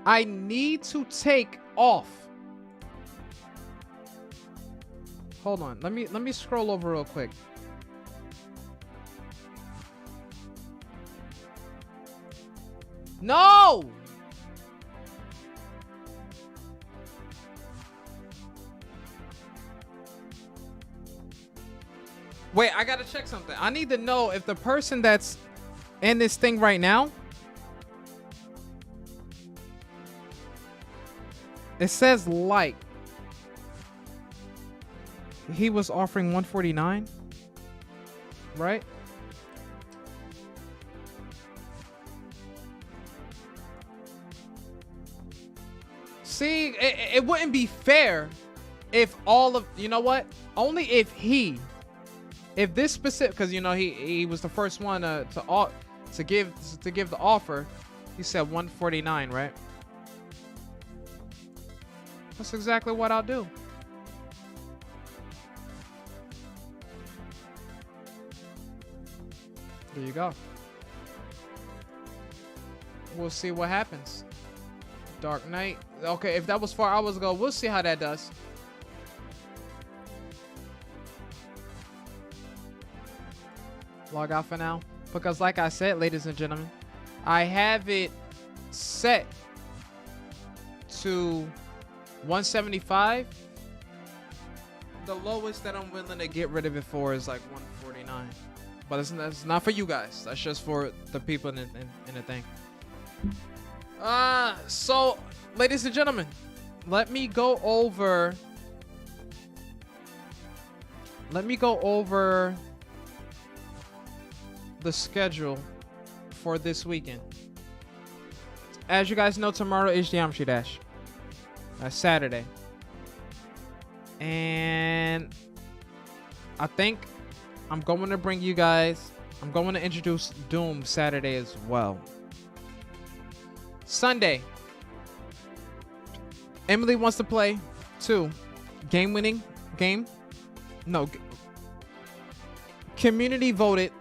I need to take off. Hold on. Let me scroll over real quick. No! Wait, I gotta check something. I need to know if the person that's in this thing right now, it says like. He was offering 149, right? See, it wouldn't be fair if all of, you know what? Only if this specific, because you know he was the first one to give the offer. He said 149, right? That's exactly what I'll do. There you go. We'll see what happens. Dark Knight. Okay, if that was 4 hours ago, we'll see how that does. Log out for now. Because like I said, ladies and gentlemen, I have it set to 175. The lowest that I'm willing to get rid of it for is like 149. But it's not for you guys. That's just for the people in the thing. So, ladies and gentlemen, let me go over the schedule for this weekend. As you guys know, tomorrow is Geometry Dash. That's Saturday. And I think I'm going to bring you guys, I'm going to introduce Doom Saturday as well. Sunday, Emily wants to play 2 game-winning game. No, community voted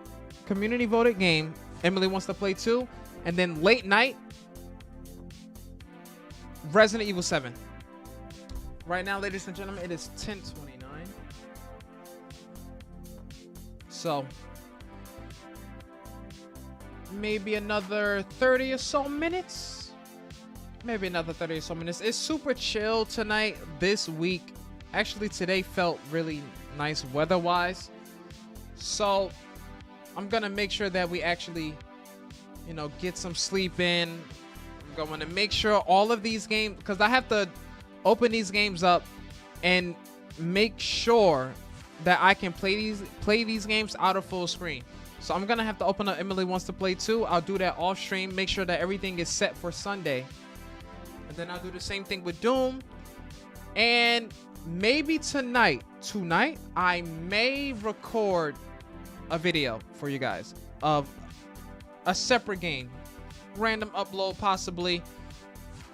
game. Emily wants to play 2, and then late night, Resident Evil 7. Right now, ladies and gentlemen, it is 10:29. So maybe another 30 or so minutes. It's super chill tonight, this week. Actually, today felt really nice weather-wise. So I'm gonna make sure that we actually, you know, get some sleep in. I'm going to make sure all of these games, because I have to open these games up and make sure that I can play these games out of full screen. So I'm gonna have to open up Emily Wants to Play 2. I'll do that off stream, make sure that everything is set for Sunday, and then I'll do the same thing with Doom. And maybe tonight I may record a video for you guys of a separate game, random upload possibly.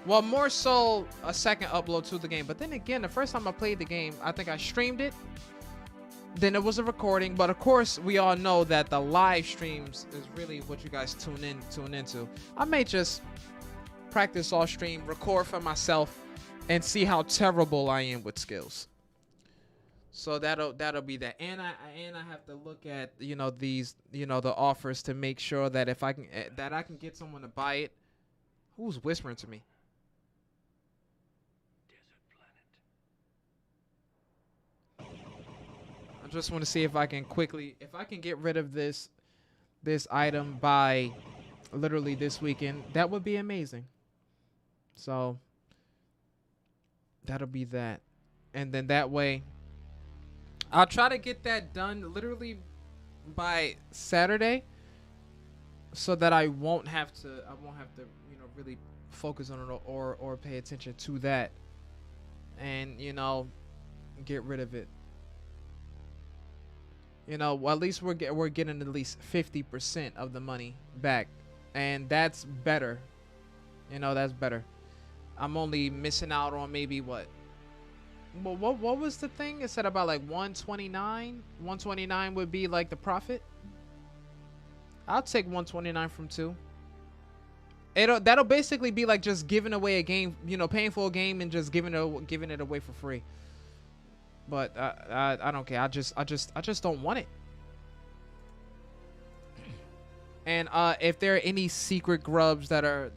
Well, more so a second upload to the game. But then again, the first time I played the game, I think I streamed it. Then it was a recording. But of course, we all know that the live streams is really what you guys tune into. I may just practice off stream, record for myself, and see how terrible I am with skills. So that'll be that. And I have to look at, you know, these, you know, the offers to make sure that if I can get someone to buy it. Who's whispering to me? I just want to see if I can get rid of this item by literally this weekend. That would be amazing. So that'll be that. And then that way I'll try to get that done literally by Saturday, so that I won't have to, you know, really focus on it or pay attention to that, and, you know, get rid of it. You know, well, at least we're getting at least 50% of the money back, and that's better. You know, that's better. I'm only missing out on maybe what? Well, what was the thing? It said about like 129. 129 would be like the profit. I'll take 129 from 2. That'll basically be like just giving away a game, you know, paying for a game and just giving it away for free. But I don't care. I just don't want it. And if there are any secret grubs that are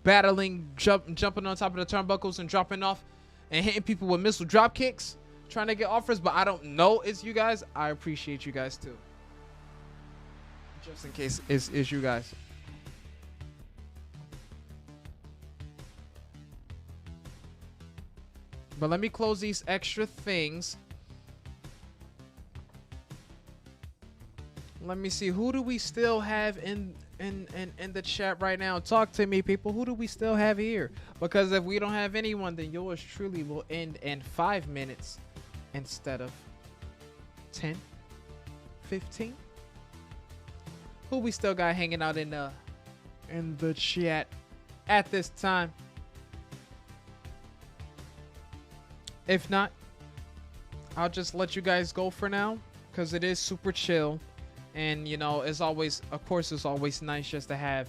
battling, jumping on top of the turnbuckles and dropping off and hitting people with missile drop kicks, trying to get offers, but I don't know it's you guys, I appreciate you guys too. Just in case it's you guys. But let me close these extra things. Let me see, who do we still have in the chat right now? Talk to me, people. Who do we still have here? Because if we don't have anyone, then yours truly will end in 5 minutes instead of 10, 15. Who we still got hanging out in the chat at this time? If not, I'll just let you guys go for now, because it is super chill. And, you know, it's always, of course, it's always nice just to have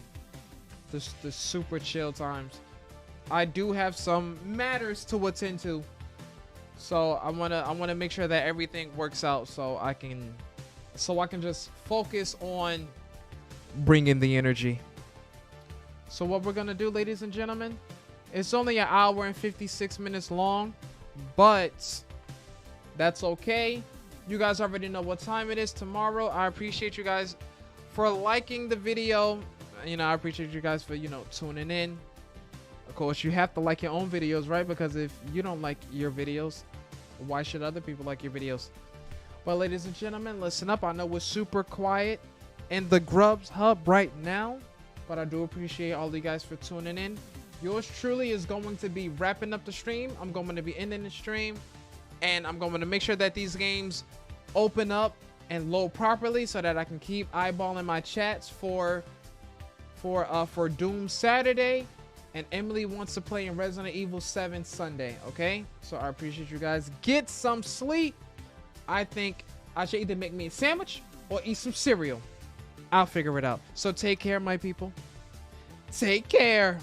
the super chill times. I do have some matters to attend to, so I wanna make sure that everything works out, so I can just focus on bringing the energy. So what we're gonna do, ladies and gentlemen, it's only an hour and 56 minutes long, but that's okay. You guys already know what time it is tomorrow. I appreciate you guys for liking the video. You know, I appreciate you guys for, you know, tuning in. Of course, you have to like your own videos, right? Because if you don't like your videos, why should other people like your videos? But ladies and gentlemen, listen up. I know we're super quiet in the Grubs Hub right now, but I do appreciate all you guys for tuning in. Yours truly is going to be wrapping up the stream. I'm going to be ending the stream. And I'm going to make sure that these games open up and load properly so that I can keep eyeballing my chats for Doom Saturday. And Emily wants to play in Resident Evil 7 Sunday, okay? So I appreciate you guys. Get some sleep. I think I should either make me a sandwich or eat some cereal. I'll figure it out. So take care, my people. Take care.